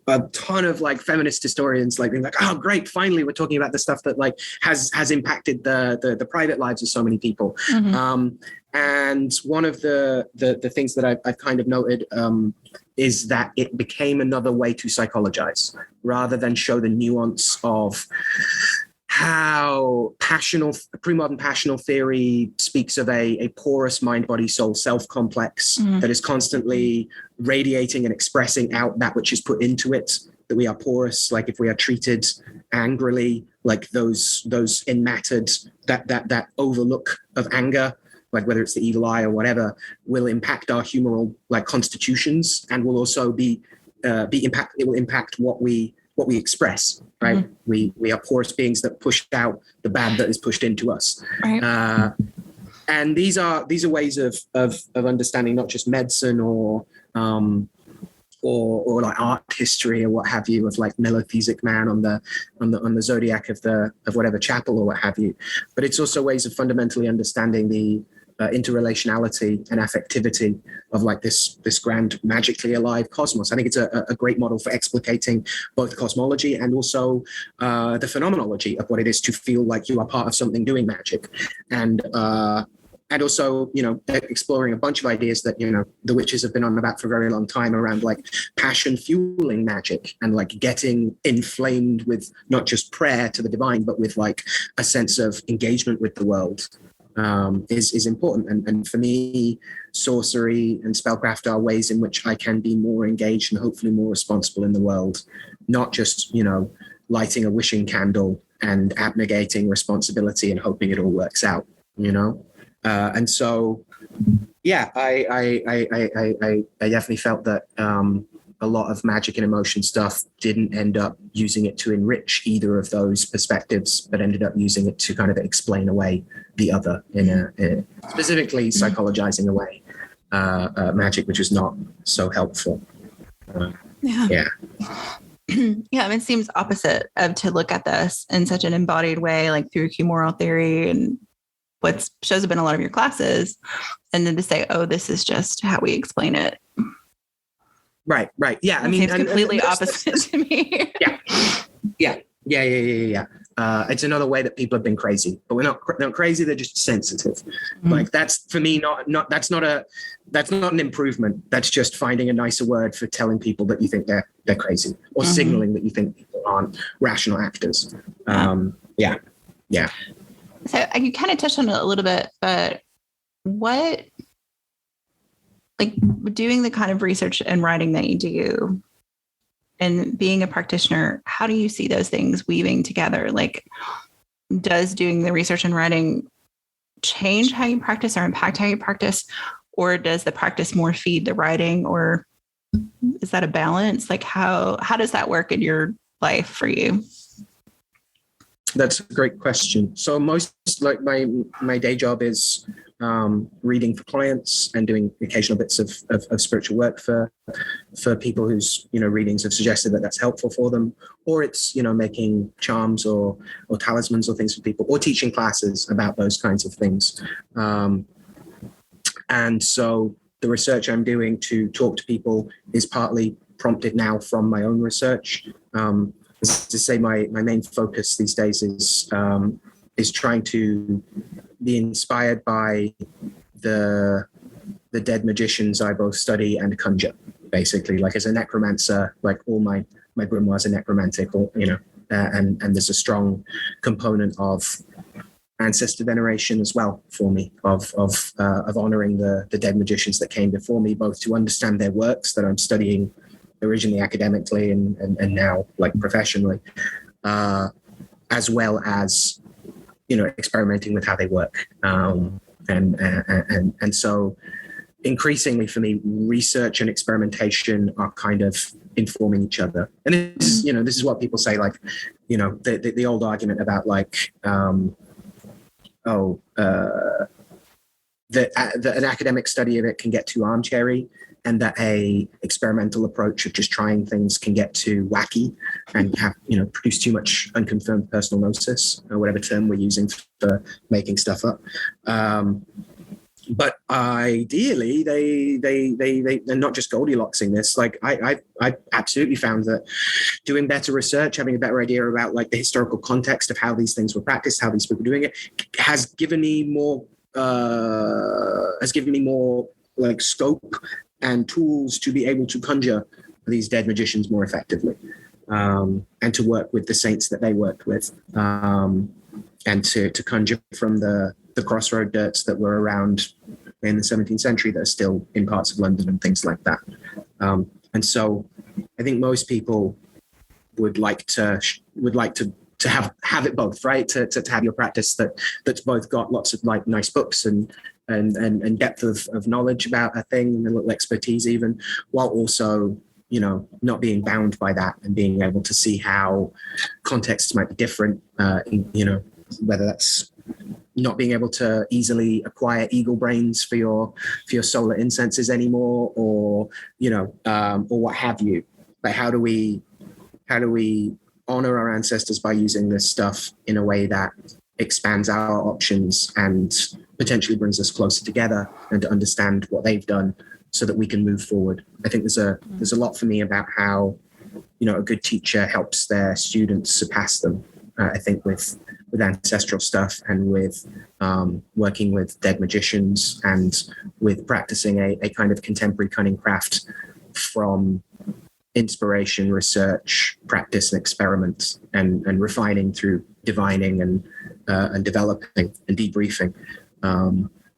A ton of like feminist historians like being like, oh, great, finally we're talking about the stuff that like has impacted the private lives of so many people. And one of the things that I've kind of noted is that it became another way to psychologize rather than show the nuance of how pre-modern passional theory speaks of a porous mind, body, soul, self complex that is constantly radiating and expressing out that which is put into it, that we are porous, like if we are treated angrily, like those enmattered, that overlook of anger, like whether it's the evil eye or whatever, will impact our humoral like constitutions and will also it will impact what we express, right? We are porous beings that push out the bad that is pushed into us. Right. And these are ways of understanding not just medicine or like art history or what have you, of like mellotheisic man on the zodiac of whatever chapel or what have you, but it's also ways of fundamentally understanding the interrelationality and affectivity of like this grand magically alive cosmos. I think it's a great model for explicating both cosmology and also the phenomenology of what it is to feel like you are part of something doing magic, and also, exploring a bunch of ideas that, the witches have been on about for a very long time around like passion fueling magic and like getting inflamed with not just prayer to the divine, but with like a sense of engagement with the world. Is important. And for me, sorcery and spellcraft are ways in which I can be more engaged and hopefully more responsible in the world, not just, lighting a wishing candle and abnegating responsibility and hoping it all works out, and so, I definitely felt that a lot of magic and emotion stuff didn't end up using it to enrich either of those perspectives, but ended up using it to kind of explain away the other in a specifically psychologizing away magic, which is not so helpful. Yeah. Yeah, I mean, it seems opposite of to look at this in such an embodied way, like through humoral theory and what shows up in a lot of your classes, and then to say, oh, this is just how we explain it. Right. Yeah, I mean, it's completely opposite to me. Yeah. It's another way that people have been crazy, but we're not crazy. They're just sensitive. Mm-hmm. Like that's for me, that's not an improvement. That's just finding a nicer word for telling people that you think they're crazy, or mm-hmm. signaling that you think people aren't rational actors. Yeah. So you kind of touched on it a little bit, but what, like doing the kind of research and writing that you do and being a practitioner, how do you see those things weaving together? Like, does doing the research and writing change how you practice or impact how you practice? Or does the practice more feed the writing, or is that a balance? Like how does that work in your life for you? That's a great question. So most like my day job is reading for clients and doing occasional bits of spiritual work for people whose readings have suggested that that's helpful for them, or it's making charms or talismans or things for people, or teaching classes about those kinds of things. And so the research I'm doing to talk to people is partly prompted now from my own research. As to say, my main focus these days is trying to be inspired by the dead magicians I both study and conjure. Basically, like as a necromancer, like all my grimoires are necromantic, or and there's a strong component of ancestor veneration as well for me, of honoring the dead magicians that came before me, both to understand their works that I'm studying originally academically and now like professionally, as well as experimenting with how they work, and so increasingly for me, research and experimentation are kind of informing each other. And this is what people say, like the old argument about like that an academic study of it can get too armchairy, and that a experimental approach of just trying things can get too wacky and have produce too much unconfirmed personal gnosis, or whatever term we're using for making stuff up. But ideally, they're not just Goldilocksing this. Like I absolutely found that doing better research, having a better idea about like the historical context of how these things were practiced, how these people were doing it, has given me more like scope and tools to be able to conjure these dead magicians more effectively, and to work with the saints that they worked with, and to conjure from the crossroad dirts that were around in the 17th century that are still in parts of London and things like that. And so I think most people would like to have it both, right? To have your practice that's both got lots of like nice books and depth of knowledge about a thing, and a little expertise even, while also not being bound by that, and being able to see how contexts might be different, whether that's not being able to easily acquire eagle brains for your solar incenses anymore, or what have you. But how do we honor our ancestors by using this stuff in a way that expands our options and potentially brings us closer together, and to understand what they've done so that we can move forward? I think there's a lot for me about how a good teacher helps their students surpass them. I think with ancestral stuff, and with working with dead magicians, and with practicing a kind of contemporary cunning craft from inspiration, research, practice, and experiment, and refining through divining and developing and debriefing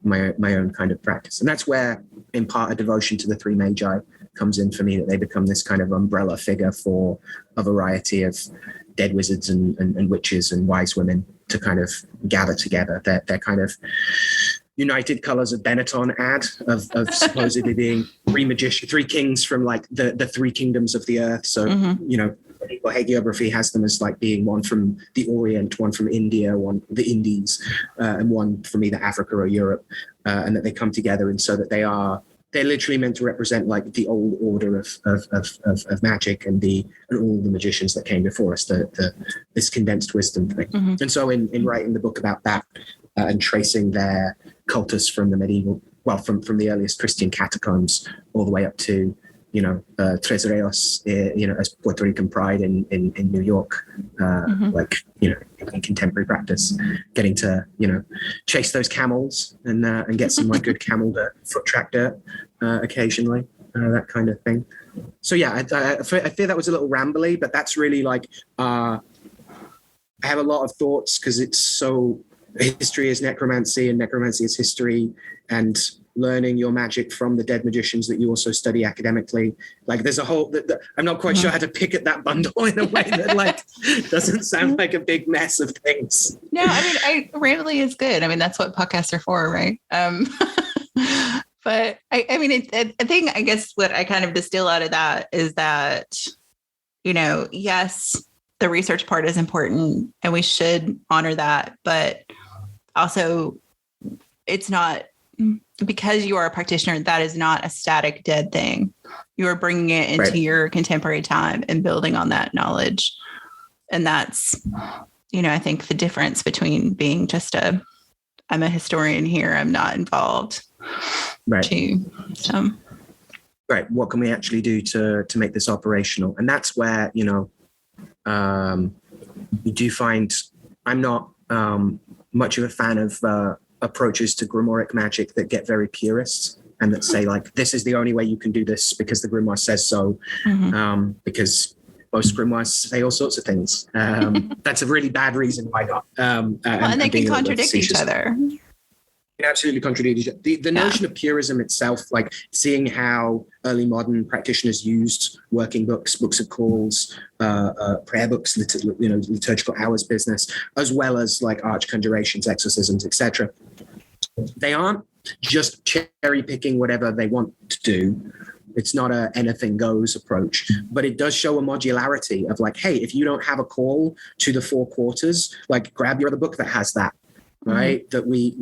my own kind of practice. And that's where, in part, a devotion to the three magi comes in for me, that they become this kind of umbrella figure for a variety of dead wizards and witches and wise women to kind of gather together. They're kind of United Colors of Benetton ad of supposedly being three kings from like the three kingdoms of the earth. So, hagiography has them as like being one from the Orient, one from India, one the Indies, and one from either Africa or Europe, and that they come together, and so that they're literally meant to represent like the old order of magic and all the magicians that came before us, this condensed wisdom thing. And so in writing the book about that and tracing their cultus from the from the earliest Christian catacombs all the way up to Tres Rios, as Puerto Rican pride in New York, in contemporary practice, getting to chase those camels and get some like good camel dirt, foot track dirt occasionally, that kind of thing. So yeah, I fear that was a little rambly, but that's really like I have a lot of thoughts because it's so history is necromancy and necromancy is history, and learning your magic from the dead magicians that you also study academically. Like there's a whole, I'm not quite sure how to pick at that bundle in a way that like doesn't sound like a big mess of things. No, I mean, rambly is good. I mean, that's what podcasts are for, right? But I mean, I think, I guess what I kind of distill out of that is that, yes, the research part is important and we should honor that, but also it's not, because you are a practitioner, that is not a static, dead thing. You are bringing it into your contemporary time and building on that knowledge. And that's, I think the difference between being just I'm a historian here, I'm not involved. Right. Right. What can we actually do to make this operational? And that's where, you do find I'm not much of a fan of approaches to grimoire magic that get very purist and that say like, this is the only way you can do this because the grimoire says so, because most grimoires say all sorts of things. That's a really bad reason why not. And they can contradict each other. Absolutely contradict each other. The notion of purism itself, like seeing how early modern practitioners used working books, books of calls, prayer books, liturgical hours business, as well as like arch conjurations, exorcisms, etc. They aren't just cherry picking whatever they want to do. It's not a anything goes approach, but it does show a modularity of like, hey, if you don't have a call to the 4 quarters, like grab your other book that has that. Right. That we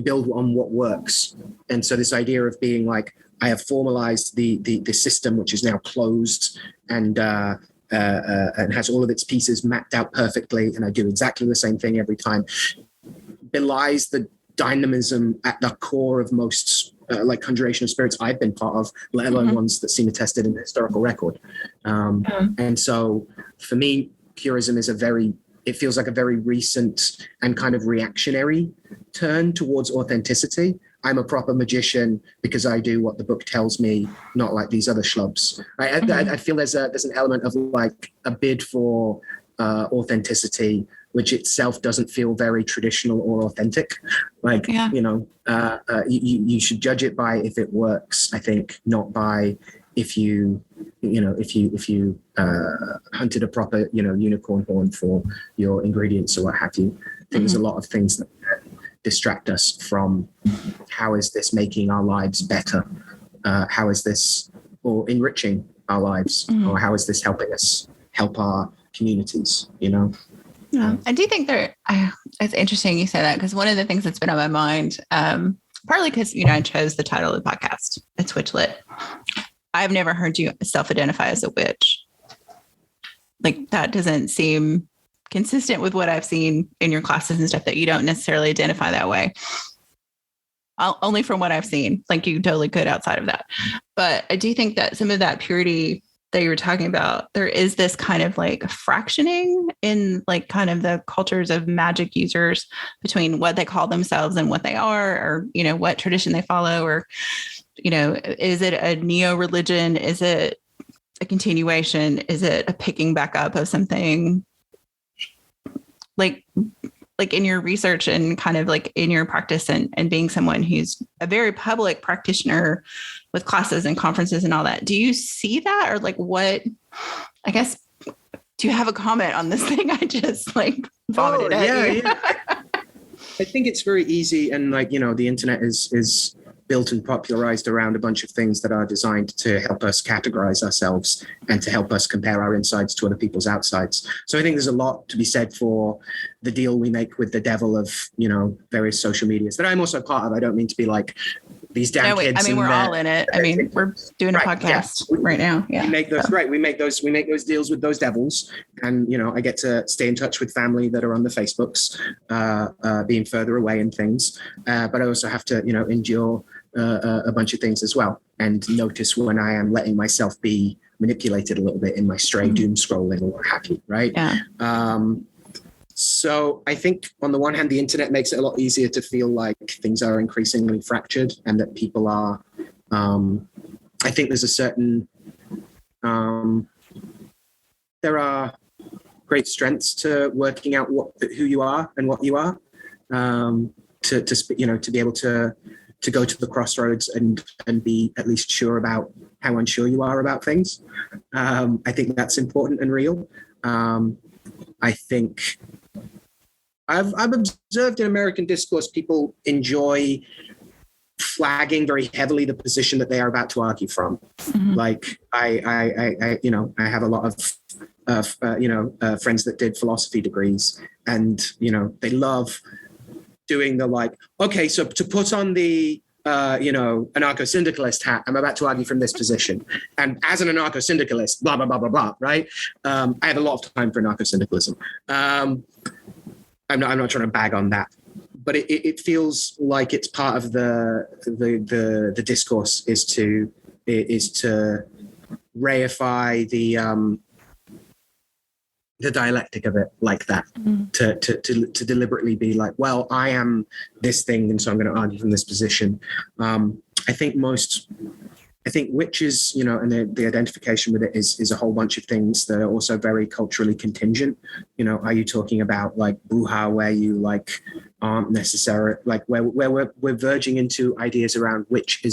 build on what works. And so this idea of being like, I have formalized the system, which is now closed and has all of its pieces mapped out perfectly. And I do exactly the same thing every time, belies the dynamism at the core of most like conjuration of spirits I've been part of, let alone ones that seem attested in the historical record. And so for me, purism is it feels like a very recent and kind of reactionary turn towards authenticity. I'm a proper magician because I do what the book tells me, not like these other schlubs. I feel there's an element of like a bid for authenticity, which itself doesn't feel very traditional or authentic. Like, you should judge it by if it works, I think, not by if you hunted a proper, unicorn horn for your ingredients or what have you. I think there's a lot of things that distract us from how is this making our lives better? How is this or enriching our lives? Or how is this helping us help our communities, Yeah, I do think it's interesting you say that, because one of the things that's been on my mind, partly because, I chose the title of the podcast, it's WitchLit. I've never heard you self-identify as a witch. Like that doesn't seem consistent with what I've seen in your classes and stuff, that you don't necessarily identify that way. Only from what I've seen, like you totally could outside of that. But I do think that some of that purity that you were talking about, there is this kind of like fractioning in like kind of the cultures of magic users between what they call themselves and what they are, or, what tradition they follow, or, is it a neo-religion? Is it a continuation? Is it a picking back up of something? Like in your research and kind of like in your practice and being someone who's a very public practitioner with classes and conferences and all that, do you see that? Or like what, I guess, do you have a comment on this thing I just like vomited at you? Yeah. I think it's very easy, and like, the internet is built and popularized around a bunch of things that are designed to help us categorize ourselves and to help us compare our insides to other people's outsides. So I think there's a lot to be said for the deal we make with the devil of, various social medias that I'm also part of. I don't mean to be like these damn kids. I mean, we're all in it. I mean, we're doing a podcast right now. Yeah. We make those, right. We make those deals with those devils. And, I get to stay in touch with family that are on the Facebooks, being further away and things. But I also have to, endure a bunch of things as well, and notice when I am letting myself be manipulated a little bit in my stray doom scrolling or what have you, right? Yeah. So I think on the one hand, the internet makes it a lot easier to feel like things are increasingly fractured and that people are, I think there's a certain, there are great strengths to working out who you are and what you are, to be able to go to the crossroads and be at least sure about how unsure you are about things. I think that's important and real. I think I've observed in American discourse, people enjoy flagging very heavily the position that they are about to argue from. Mm-hmm. Like I have a lot of friends that did philosophy degrees, and they love doing the like, okay, so to put on the anarcho-syndicalist hat, I'm about to argue from this position. And as an anarcho-syndicalist, blah, blah, blah, blah, blah, right? I have a lot of time for anarcho-syndicalism. I'm not trying to bag on that, but it feels like it's part of the discourse is to reify the dialectic of it like that, to deliberately be like, well, I am this thing, and so I'm going to argue from this position. I think witches, and the identification with it is a whole bunch of things that are also very culturally contingent. Are you talking about like Buha, where you like aren't necessary, like where we're verging into ideas around which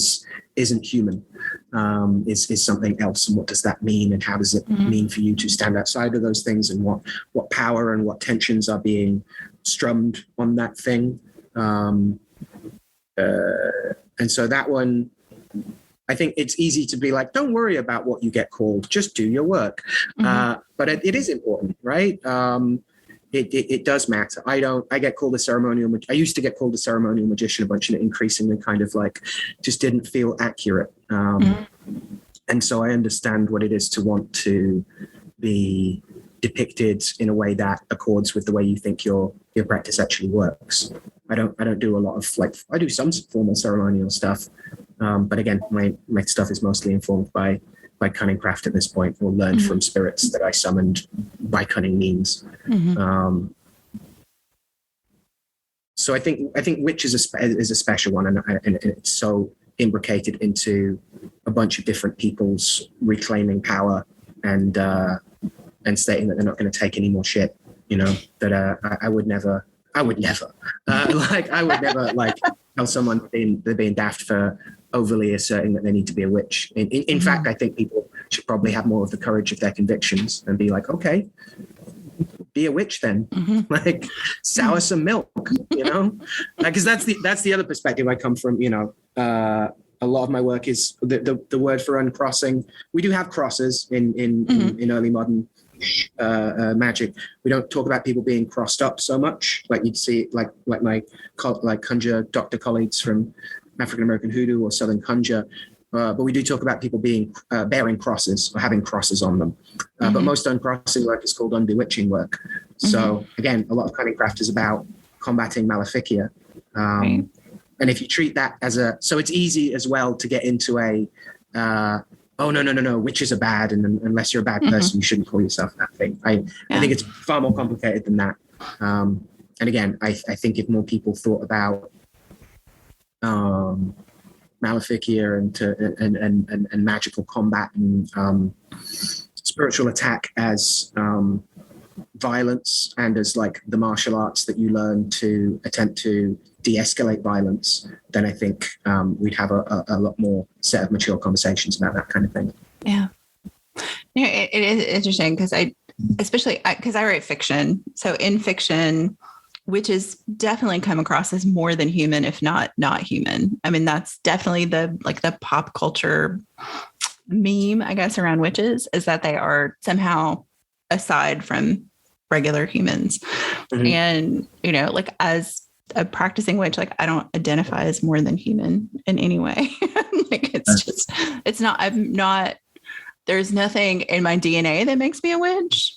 isn't human, is something else, and what does that mean, and how does it mean for you to stand outside of those things, and what power and what tensions are being strummed on that thing, and so that one, I think it's easy to be like, don't worry about what you get called, just do your work. But it is important, right? It does matter. I get called a ceremonial, I used to get called a ceremonial magician a bunch, and it increasingly kind of like just didn't feel accurate. And so I understand what it is to want to be depicted in a way that accords with the way you think your practice actually works. I don't do a lot of I do some formal ceremonial stuff. But again, my stuff is mostly informed by cunning craft at this point, or learned from spirits that I summoned by cunning means. So I think witch is a special one, and it's so imbricated into a bunch of different people's reclaiming power and stating that they're not going to take any more shit. That I would never tell someone they're being daft for overly asserting that they need to be a witch. In fact, I think people should probably have more of the courage of their convictions and be like, okay, be a witch then. Like sour some milk, because that's the other perspective I come from. A lot of my work is the word for uncrossing. We do have crosses in early modern magic. We don't talk about people being crossed up so much, like you'd see like my conjure doctor colleagues from African American hoodoo or Southern conjure, but we do talk about people being bearing crosses or having crosses on them. But most uncrossing work is called unbewitching work. So again, a lot of cunning craft is about combating maleficia, and if you treat that so it's easy as well to get into oh no, witches are bad, and unless you're a bad person, you shouldn't call yourself that thing. I think it's far more complicated than that. And again, I think if more people thought about maleficia and magical combat and spiritual attack as violence, and as like the martial arts that you learn to attempt to de-escalate violence, then I think we'd have a lot more set of mature conversations about that kind of thing. Yeah. It is interesting because I write fiction. So in fiction, witches definitely come across as more than human, if not human. I mean, that's definitely the pop culture meme, I guess, around witches, is that they are somehow aside from regular humans. Mhm. And, like as a practicing witch, like I don't identify as more than human in any way. Like I'm not, there's nothing in my DNA that makes me a witch,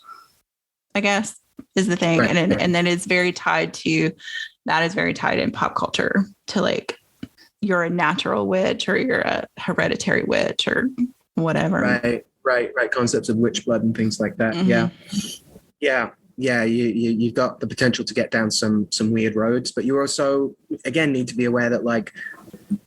I guess, is the thing. Right. And then it's very tied to, that is very tied in pop culture to like, you're a natural witch or you're a hereditary witch or whatever. Right. Concepts of witch blood and things like that. Mm-hmm. Yeah. You've got the potential to get down some weird roads, but you also, again, need to be aware that like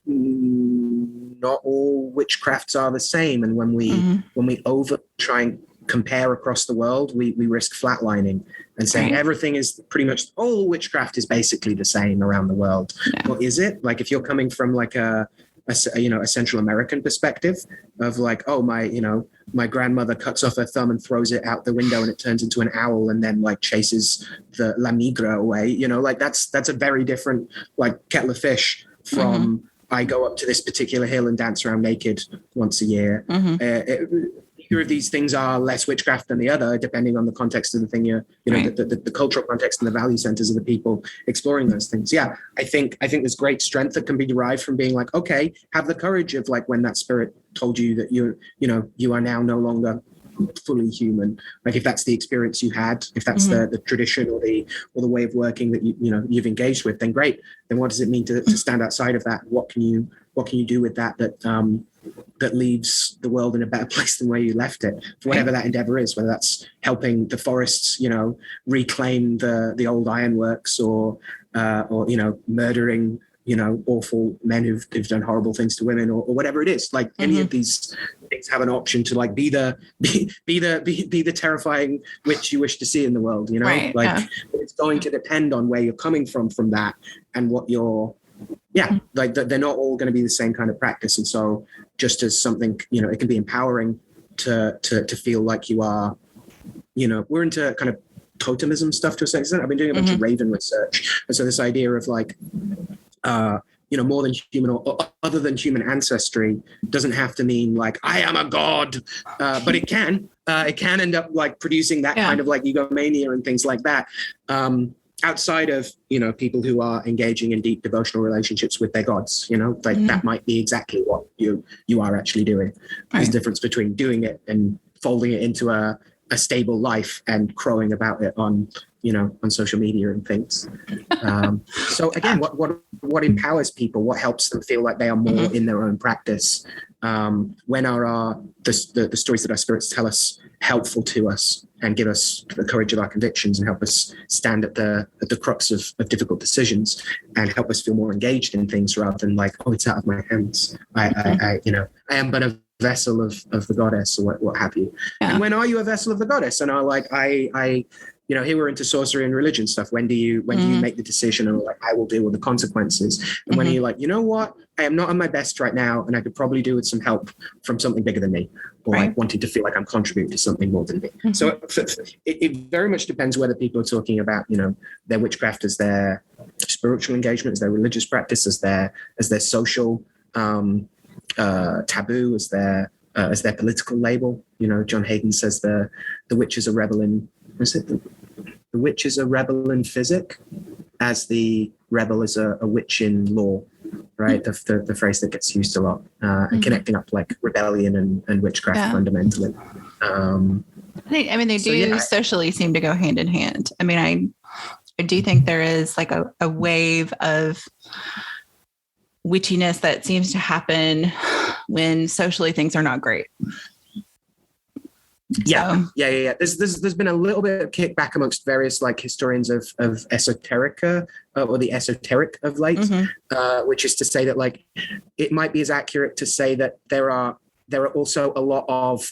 not all witchcrafts are the same. And when we over try and compare across the world, we risk flatlining and saying everything is pretty much, all witchcraft is basically the same around the world. Yeah. Well, is it? Like if you're coming from like a Central American perspective of like, oh, my grandmother cuts off her thumb and throws it out the window and it turns into an owl and then like chases the La Migra away, like that's a very different like kettle of fish from I go up to this particular hill and dance around naked once a year. Either of these things are less witchcraft than the other, depending on the context of the thing the cultural context and the value centers of the people exploring those things. Yeah, I think there's great strength that can be derived from being like, okay, have the courage of like when that spirit told you that you are now no longer fully human. Like if that's the experience you had, if that's the tradition or the way of working that you've engaged with, then great. Then what does it mean to stand outside of that? What can you do with that that leaves the world in a better place than where you left it, for whatever that endeavor is, whether that's helping the forests, reclaim the old ironworks or murdering, awful men who've done horrible things to women or whatever it is. Like any of these things have an option to like be the terrifying witch you wish to see in the world, It's going to depend on where you're coming from that and what you're, like they're not all going to be the same kind of practice. And so just as something, it can be empowering to feel like you are, we're into kind of totemism stuff to a certain extent. I've been doing a bunch of Raven research. And so this idea of like, more than human or other than human ancestry doesn't have to mean like, I am a god, but it can end up like producing that kind of like egomania and things like that. Outside of, people who are engaging in deep devotional relationships with their gods, that might be exactly what you are actually doing. There's a difference between doing it and folding it into a stable life and crowing about it on social media and things. So again, what empowers people, what helps them feel like they are more in their own practice? When are the stories that our spirits tell us helpful to us and give us the courage of our convictions and help us stand at the crux of difficult decisions and help us feel more engaged in things rather than like, oh, it's out of my hands. I am but a vessel of the goddess or what have you. And when are you a vessel of the goddess? And I here we're into sorcery and religion stuff. When do you make the decision and like, I will deal with the consequences? And when are you like, you know what? I am not on my best right now and I could probably do with some help from something bigger than me or like wanting to feel like I'm contributing to something more than me. So it very much depends whether people are talking about, their witchcraft as their spiritual engagement, as their religious practice, as their social taboo, as their political label. John Hayden says the witch is a rebel in, the witch is a rebel in physic, as the rebel is a witch in law, right? The phrase that gets used a lot, and connecting up like rebellion and witchcraft fundamentally. They do socially seem to go hand in hand. I mean, I do think there is like a wave of witchiness that seems to happen when socially things are not great. Yeah. There's been a little bit of kickback amongst various like historians of esoterica or the esoteric of late, which is to say that like it might be as accurate to say that there are also a lot of,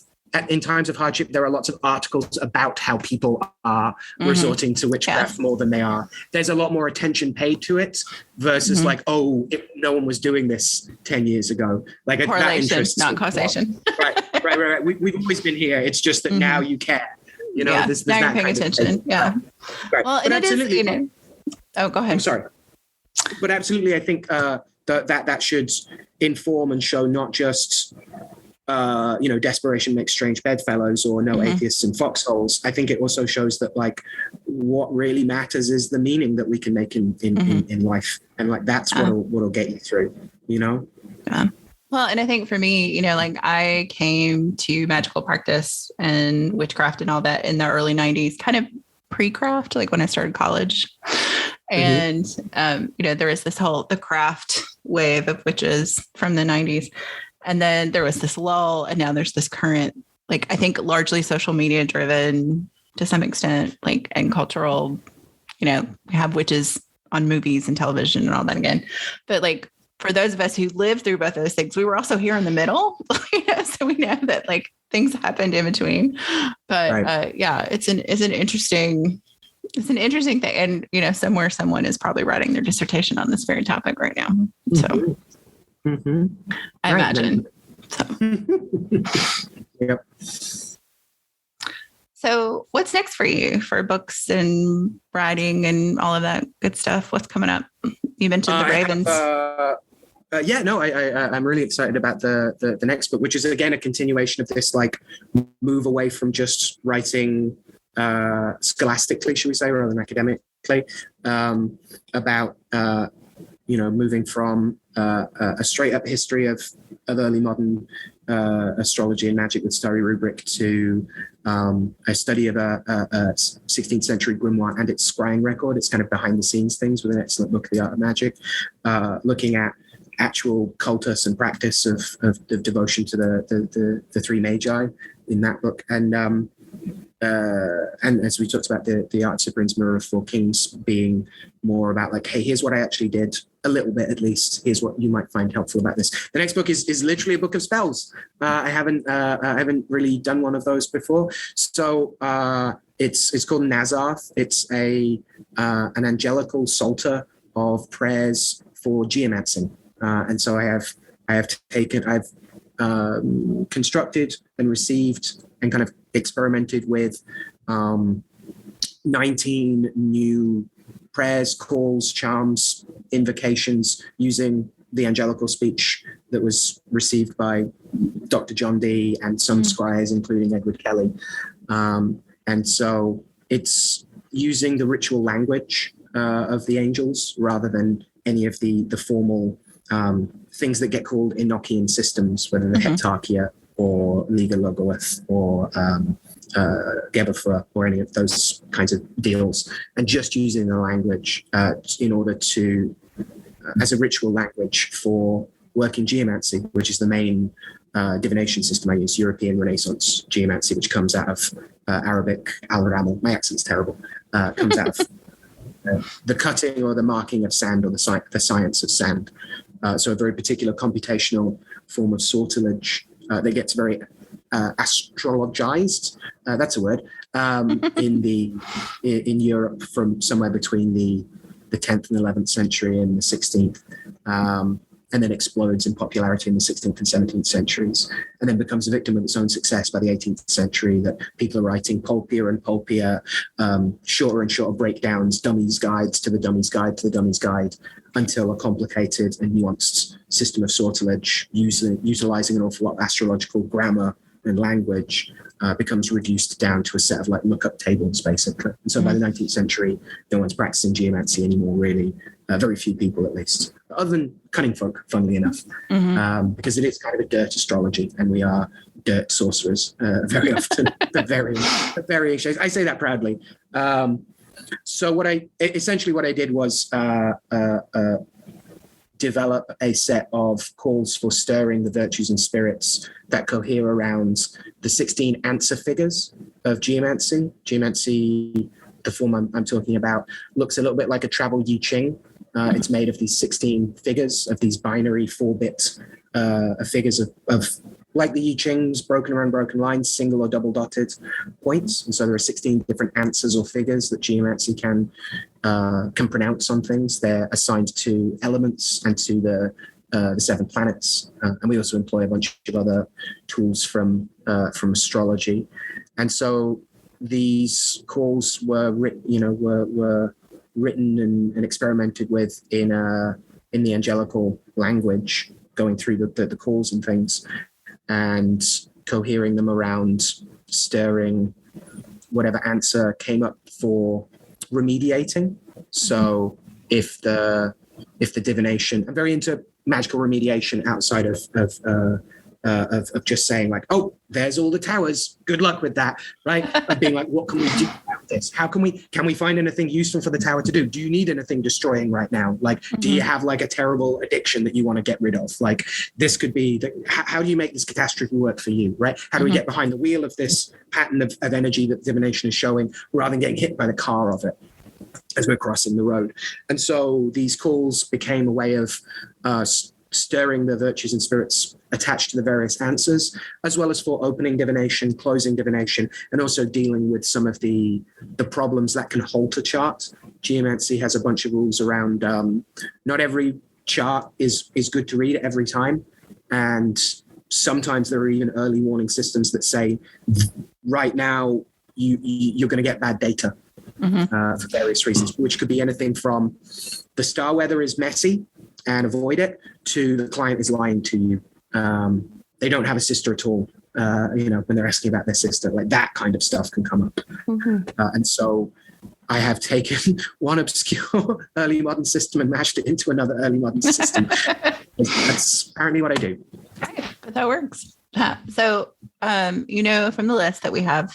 in times of hardship, there are lots of articles about how people are resorting to witchcraft more than they are. There's a lot more attention paid to it versus like, oh, if no one was doing this 10 years ago. Like correlation, not causation. Right. We've always been here. It's just that now you care. There's now that you're paying attention. Yeah. Right. Well, and it is, Oh, go ahead. I'm sorry. But absolutely, I think that should inform and show not just desperation makes strange bedfellows or no atheists in foxholes. I think it also shows that like what really matters is the meaning that we can make in life, and like that's what'll get you through. Yeah. Well, and I think for me, like I came to magical practice and witchcraft and all that in the early 90s, kind of pre-craft, like when I started college. And, there was the craft wave of witches from the 90s. And then there was this lull, and now there's this current, like, I think largely social media driven to some extent, like, and cultural, we have witches on movies and television and all that again. But like, for those of us who lived through both those things, we were also here in the middle, so we know that like things happened in between. But right. It's an interesting thing. And, somewhere someone is probably writing their dissertation on this very topic right now. So I imagine. So. Yep. So what's next for you for books and writing and all of that good stuff? What's coming up? You mentioned the Ravens. I'm really excited about the next book, which is again a continuation of this like move away from just writing scholastically, should we say, rather than academically, about moving from a straight up history of early modern astrology and magic with starry rubric to a study of a 16th century grimoire and its scrying record. It's kind of behind the scenes things with an excellent book of the art of magic, looking at actual cultus and practice of devotion to the three magi in that book. And as we talked about, the Art of Cyprian's Mirror of Four Kings being more about like, hey, here's what I actually did, a little bit at least. Here's what you might find helpful about this. The next book is literally a book of spells. I haven't really done one of those before. So it's called Nazarth. It's an angelical psalter of prayers for geomancy. And so I've constructed and received and kind of experimented with 19 new prayers, calls, charms, invocations using the angelical speech that was received by Dr. John Dee and some scribes, including Edward Kelly. And so it's using the ritual language of the angels rather than any of the formal things that get called Enochian systems, whether they're Heptarchia or Liga Logolith or Geberthra or any of those kinds of deals, and just using the language in order to, as a ritual language for working geomancy, which is the main divination system I use, European Renaissance geomancy, which comes out of Arabic al-Ramal. My accent's terrible. Comes out of the cutting or the marking of sand, or the science of sand. So a very particular computational form of sortilege that gets very astrologized. That's a word. In Europe from somewhere between the 10th and 11th century and the 16th, and then explodes in popularity in the 16th and 17th centuries, and then becomes a victim of its own success by the 18th century, that people are writing pulpier and pulpier, shorter and shorter breakdowns, dummies' guides to the dummies' guide to the dummies' guide, until a complicated and nuanced system of sortilege, utilizing an awful lot of astrological grammar and language, becomes reduced down to a set of like lookup tables, basically. And so by the 19th century, no one's practicing geomancy anymore, really. Very few people, at least, other than cunning folk, funnily enough, because it is kind of a dirt astrology, and we are dirt sorcerers very often, but varying shades. I say that proudly. So what I did was develop a set of calls for stirring the virtues and spirits that cohere around the 16 answer figures of geomancy. Geomancy, the form I'm talking about, looks a little bit like a travel I Ching. It's made of these 16 figures, of these binary 4-bit figures of like the I Ching's, broken or unbroken lines, single or double dotted points. And so there are 16 different answers or figures that geomancy can pronounce on things. They're assigned to elements and to the 7 planets. And we also employ a bunch of other tools from astrology. And so these calls were written and experimented with in the angelical language, going through the calls and things, and cohering them around stirring whatever answer came up for remediating. So if the divination, I'm very into magical remediation outside of just saying like, oh, there's all the towers, good luck with that, right? Of being like, what can we do about this? Can we find anything useful for the tower to do? Do you need anything destroying right now? Like, do you have like a terrible addiction that you want to get rid of? Like, this could be how do you make this catastrophe work for you, right? How do we get behind the wheel of this pattern of energy that divination is showing, rather than getting hit by the car of it as we're crossing the road? And so these calls became a way of stirring the virtues and spirits attached to the various answers, as well as for opening divination, closing divination, and also dealing with some of the problems that can halt a chart. Geomancy has a bunch of rules around not every chart is good to read every time. And sometimes there are even early warning systems that say, right now, you're going to get bad data for various reasons, which could be anything from the star weather is messy and avoid it, to the client is lying to you. They don't have a sister at all, when they're asking about their sister, like that kind of stuff can come up. And so I have taken one obscure early modern system and mashed it into another early modern system. That's apparently what I do. Okay, but that works. So, from the list that we have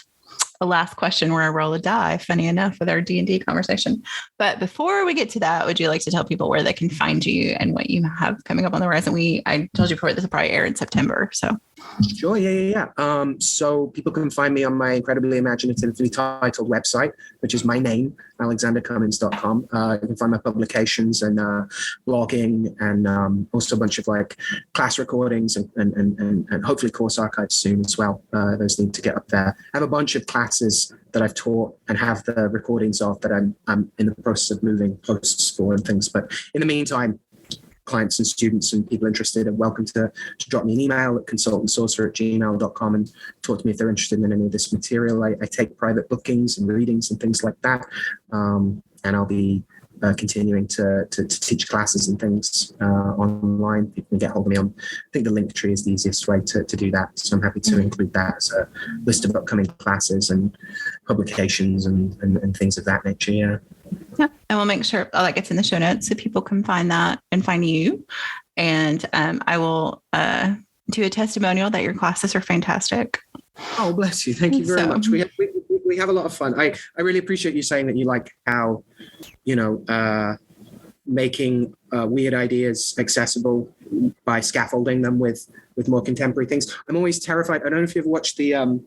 a last question where I roll a die, funny enough, with our D&D conversation. But before we get to that, would you like to tell people where they can find you and what you have coming up on the horizon? I told you before, this will probably air in September. So Sure, yeah. So people can find me on my incredibly imaginatively titled website, which is my name, alexandercummins.com. You can find my publications and blogging, and also a bunch of like class recordings and hopefully course archives soon as well. Those need to get up there. I have a bunch of classes that I've taught and have the recordings of that I'm in the process of moving posts for and things. But in the meantime, clients and students and people interested are welcome to drop me an email at consultantsorcerer@gmail.com and talk to me if they're interested in any of this material. I take private bookings and readings and things like that. And I'll be continuing to teach classes and things online. People can get hold of me on, I think the link tree is the easiest way to do that. So I'm happy to include that as a list of upcoming classes and publications and things of that nature. Yeah. Yeah, and we'll make sure all that gets in the show notes so people can find that and find you. And I will do a testimonial that your classes are fantastic. Oh, bless you. Thank you very much. We have a lot of fun. I really appreciate you saying that you like how, making weird ideas accessible by scaffolding them with more contemporary things. I'm always terrified. I don't know if you ever watched the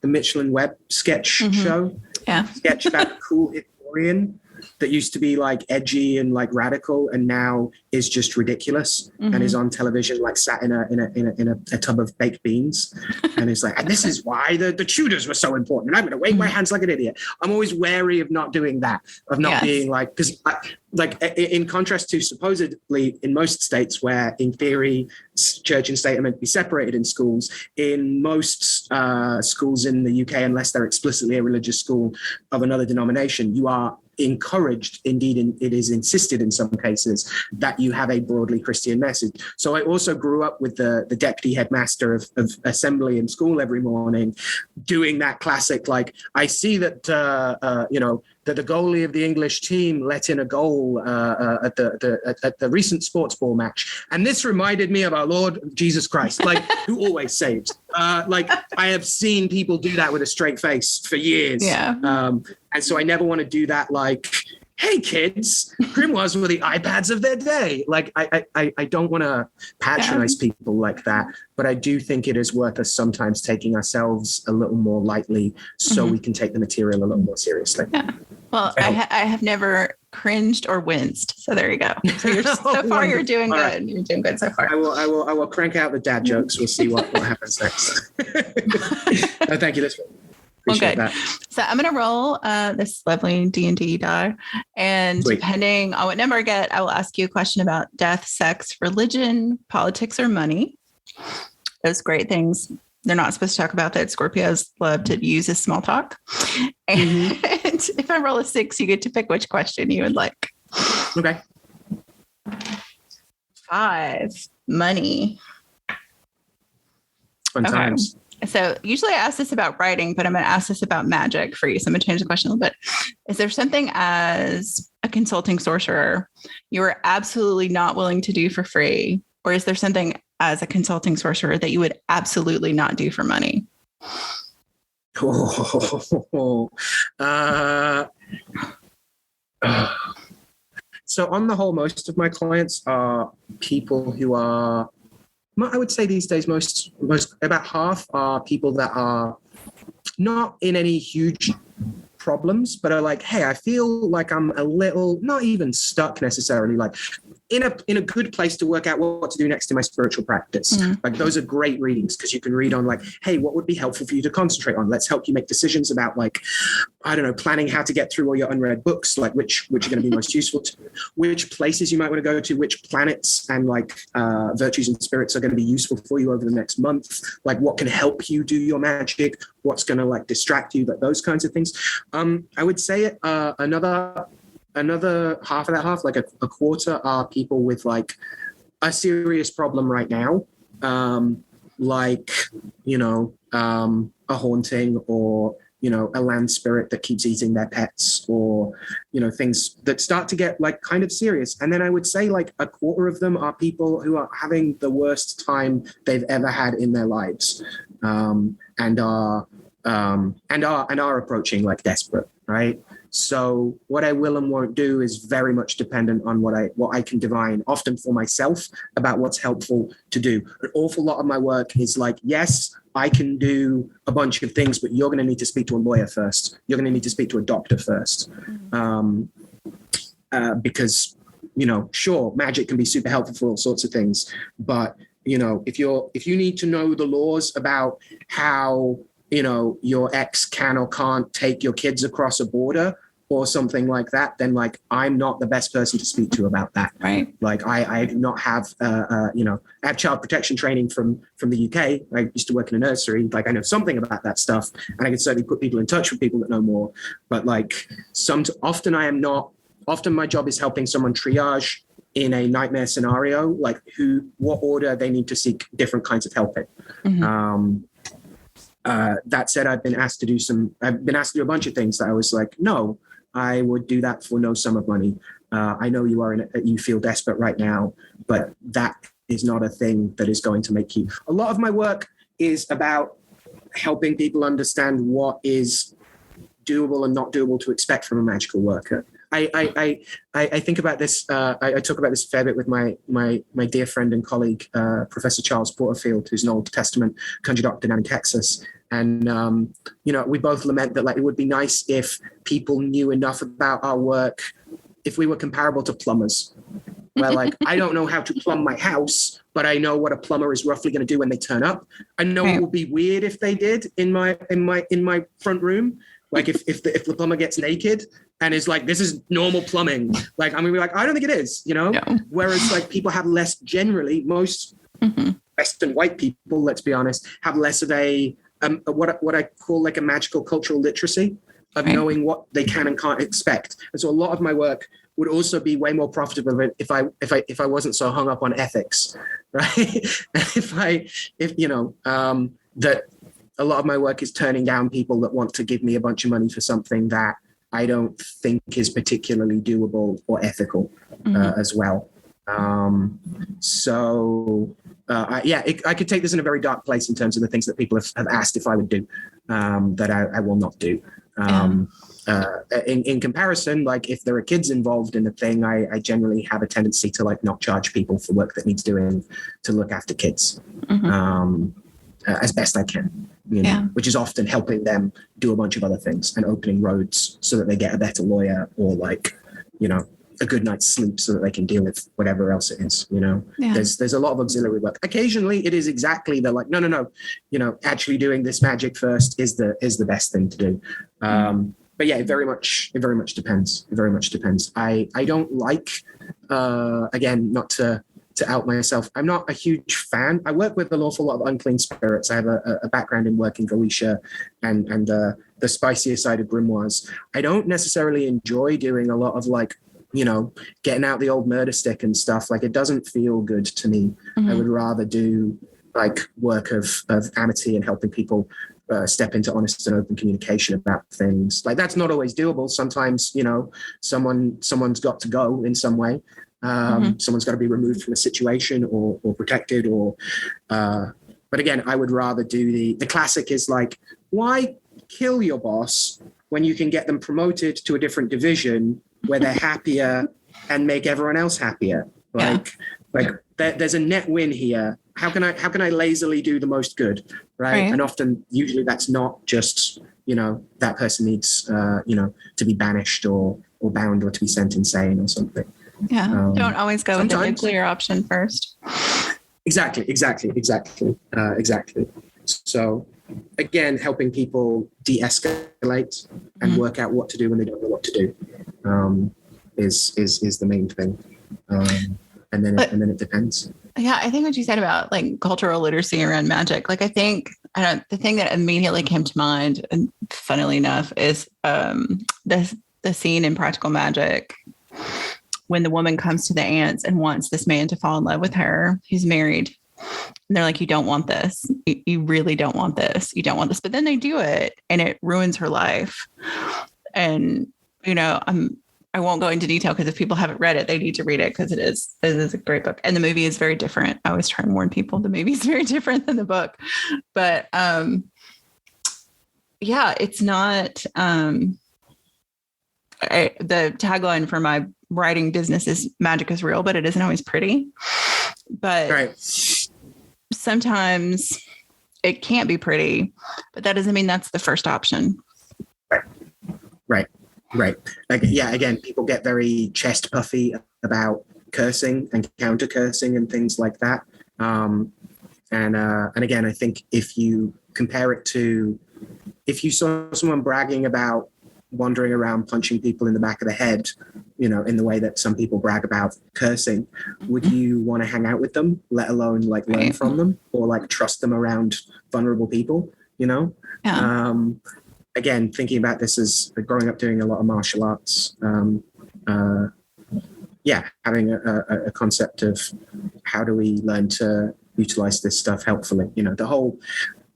Michelin Web sketch show. Yeah. Sketch about cool historian that used to be like edgy and like radical, and now is just ridiculous and is on television like sat in a tub of baked beans, and is like, and this is why the Tudors were so important, and I'm going to wave my hands like an idiot. I'm always wary of not doing that, of not being like, because like in contrast to supposedly in most states where in theory church and state are meant to be separated in schools, in most schools in the UK, unless they're explicitly a religious school of another denomination, you are encouraged, indeed it is insisted in some cases, that you have a broadly Christian message. So I also grew up with the deputy headmaster of assembly in school every morning doing that classic, like, I see that that the goalie of the English team let in a goal at the recent sports ball match, and this reminded me of our Lord Jesus Christ, like, who always saves. Like, I have seen people do that with a straight face for years. And so I never want to do that, like, hey kids, grimoires were the iPads of their day. Like, I don't want to patronize people like that, but I do think it is worth us sometimes taking ourselves a little more lightly so we can take the material a little more seriously. Yeah. Well, I have never cringed or winced. So there you go. So so far you're doing good. Right. You're doing good so far. I will crank out the dad jokes. We'll see what happens next. No, thank you. Appreciate that. So I'm going to roll this lovely D&D die. And depending on what number I get, I will ask you a question about death, sex, religion, politics, or money. Those great things they're not supposed to talk about that Scorpios love to use as small talk. And if I roll a 6, you get to pick which question you would like. Okay. 5, money. Fun times. So usually I ask this about writing, but I'm going to ask this about magic for you. So I'm going to change the question a little bit. Is there something as a consulting sorcerer you are absolutely not willing to do for free? Or is there something as a consulting sorcerer that you would absolutely not do for money? So on the whole, most of my clients are people who are, I would say these days, most about half are people that are not in any huge problems, but are like, hey, I feel like I'm a little, not even stuck necessarily, like in a good place to work out what to do next in my spiritual practice. Like those are great readings because you can read on like, hey, what would be helpful for you to concentrate on? Let's help you make decisions about like, I don't know, planning how to get through all your unread books, like which are going to be most useful to you, which places you might want to go to, which planets and like virtues and spirits are going to be useful for you over the next month, like what can help you do your magic, what's going to like distract you, like those kinds of things. I would say another half of that half, like a quarter, are people with like a serious problem right now, like, you know, a haunting or, you know, a land spirit that keeps eating their pets or, you know, things that start to get like kind of serious. And then I would say like a quarter of them are people who are having the worst time they've ever had in their lives, and are approaching like desperate, right? So what I will and won't do is very much dependent on what I can divine, often for myself, about what's helpful to do. An awful lot of my work is like, yes, I can do a bunch of things, but you're going to need to speak to a lawyer first. You're going to need to speak to a doctor first. Because, you know, sure, magic can be super helpful for all sorts of things. But, you know, if you need to know the laws about how, you know, your ex can or can't take your kids across a border or something like that, then like I'm not the best person to speak to about that. Right. Like I do not have, you know, I have child protection training from the UK. I used to work in a nursery. Like I know something about that stuff, and I can certainly put people in touch with people that know more. But like often I am not. Often my job is helping someone triage in a nightmare scenario, like what order they need to seek different kinds of help in. That said, I've been asked to do a bunch of things that I was like, no, I would do that for no sum of money. I know you feel desperate right now, but that is not a thing that is going to make you. A lot of my work is about helping people understand what is doable and not doable to expect from a magical worker. I think about this. I talk about this a fair bit with my dear friend and colleague, Professor Charles Porterfield, who's an Old Testament conjure doctor down in Texas. And you know, we both lament that like it would be nice if people knew enough about our work, if we were comparable to plumbers, where like I don't know how to plumb my house, but I know what a plumber is roughly going to do when they turn up. I know it would be weird if they did in my front room. Like if the plumber gets naked and is like, this is normal plumbing, like I'm gonna be like, I don't think it is, you know. Yeah. Whereas like people have less, generally most Western white people, let's be honest, have less of a what I call like a magical cultural literacy of knowing what they can and can't expect. And so a lot of my work would also be way more profitable if I wasn't so hung up on ethics, right? if you know that. A lot of my work is turning down people that want to give me a bunch of money for something that I don't think is particularly doable or ethical as well. I could take this in a very dark place in terms of the things that people have asked if I would do that I will not do. In comparison, like if there are kids involved in the thing, I generally have a tendency to like not charge people for work that needs doing to look after kids. As best I can, you know, which is often helping them do a bunch of other things and opening roads so that they get a better lawyer or like, you know, a good night's sleep so that they can deal with whatever else it is, you know. There's a lot of auxiliary work. Occasionally it is exactly the like, no, you know, actually doing this magic first is the best thing to do. But yeah, it very much depends. It very much depends. I don't like, again, not to to out myself. I'm not a huge fan. I work with an awful lot of unclean spirits. I have a background in working Galicia and the spicier side of grimoires. I don't necessarily enjoy doing a lot of like, you know, getting out the old murder stick and stuff. Like, it doesn't feel good to me. I would rather do like work of amity and helping people step into honest and open communication about things. Like, that's not always doable. Sometimes, you know, someone's got to go in some way. Someone's got to be removed from a situation or protected but again, I would rather do the classic is like, why kill your boss when you can get them promoted to a different division where they're happier and make everyone else happier? Like there's a net win here. How can I lazily do the most good? Right. And often, usually that's not just, you know, that person needs, you know, to be banished or bound or to be sent insane or something. Yeah. Don't always go with the nuclear option first. Exactly. So again, helping people de-escalate and work out what to do when they don't know what to do is the main thing. And then it depends. Yeah, I think what you said about like cultural literacy around magic, like the thing that immediately came to mind, and funnily enough, is the scene in Practical Magic when the woman comes to the aunts and wants this man to fall in love with her who's married. And they're like, you don't want this. You really don't want this. You don't want this. But then they do it and it ruins her life. And, you know, I won't go into detail because if people haven't read it, they need to read it because it is a great book. And the movie is very different. I always try and warn people the movie is very different than the book. But yeah, it's not the tagline for my writing business is magic is real, but it isn't always pretty. But sometimes it can't be pretty, but that doesn't mean that's the first option. Right. Like, yeah, again, people get very chest puffy about cursing and counter cursing and things like that. And again, I think if you compare it to, if you saw someone bragging about wandering around punching people in the back of the head, you know, in the way that some people brag about cursing, would you want to hang out with them, let alone like learn from them or like trust them around vulnerable people, you know? Yeah. Again, thinking about this as growing up doing a lot of martial arts, having a concept of how do we learn to utilize this stuff helpfully? You know,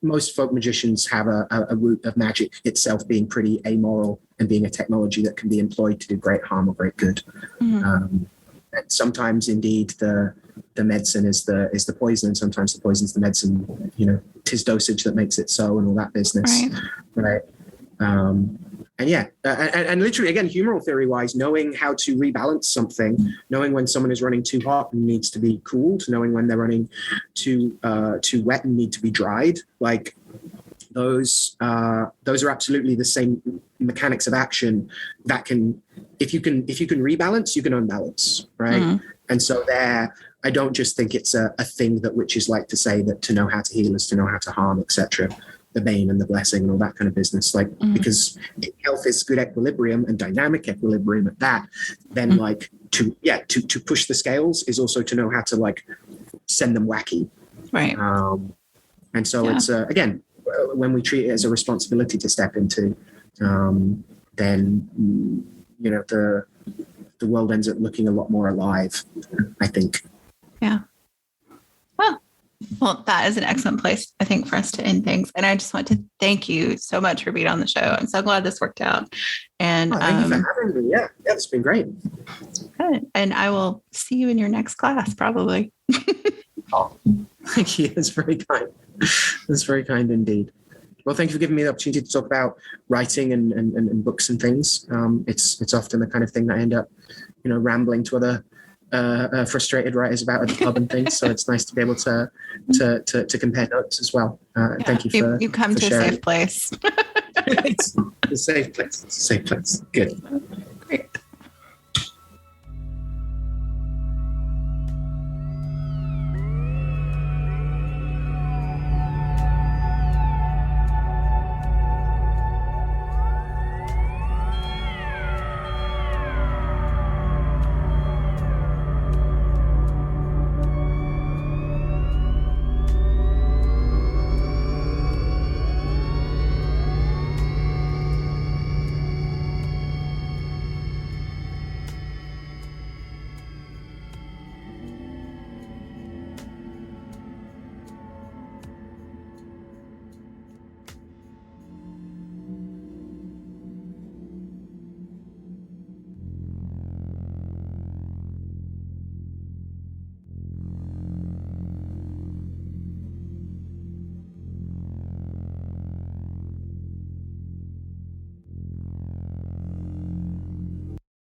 most folk magicians have a root of magic itself being pretty amoral and being a technology that can be employed to do great harm or great good. And sometimes, indeed, the medicine is the poison, and sometimes the poison is the medicine. You know, 'tis dosage that makes it so, and all that business, right? And literally, again, humoral theory wise, knowing how to rebalance something, knowing when someone is running too hot and needs to be cooled, knowing when they're running too wet and need to be dried, like those are absolutely the same mechanics of action that can, if you can rebalance, you can unbalance, right? And so there, I don't just think it's a thing that witches like to say, that to know how to heal is to know how to harm, etc. The bane and the blessing and all that kind of business, like because health is good equilibrium and dynamic equilibrium at that, then like to push the scales is also to know how to like send them wacky, right? And so it's again, when we treat it as a responsibility to step into, then you know the world ends up looking a lot more alive, I think. Yeah. Well, that is an excellent place, I think, for us to end things. And I just want to thank you so much for being on the show. I'm so glad this worked out. And thank you for having me. Yeah, it's been great. Good. And I will see you in your next class, probably. Oh, thank you. That's very kind. That's very kind indeed. Well, thank you for giving me the opportunity to talk about writing and books and things. It's often the kind of thing that I end up, you know, rambling to other frustrated writers about at the club and things. So it's nice to be able to compare notes as well. Thank you for you come for to sharing. a safe place. It's a safe place. It's a safe place. Good.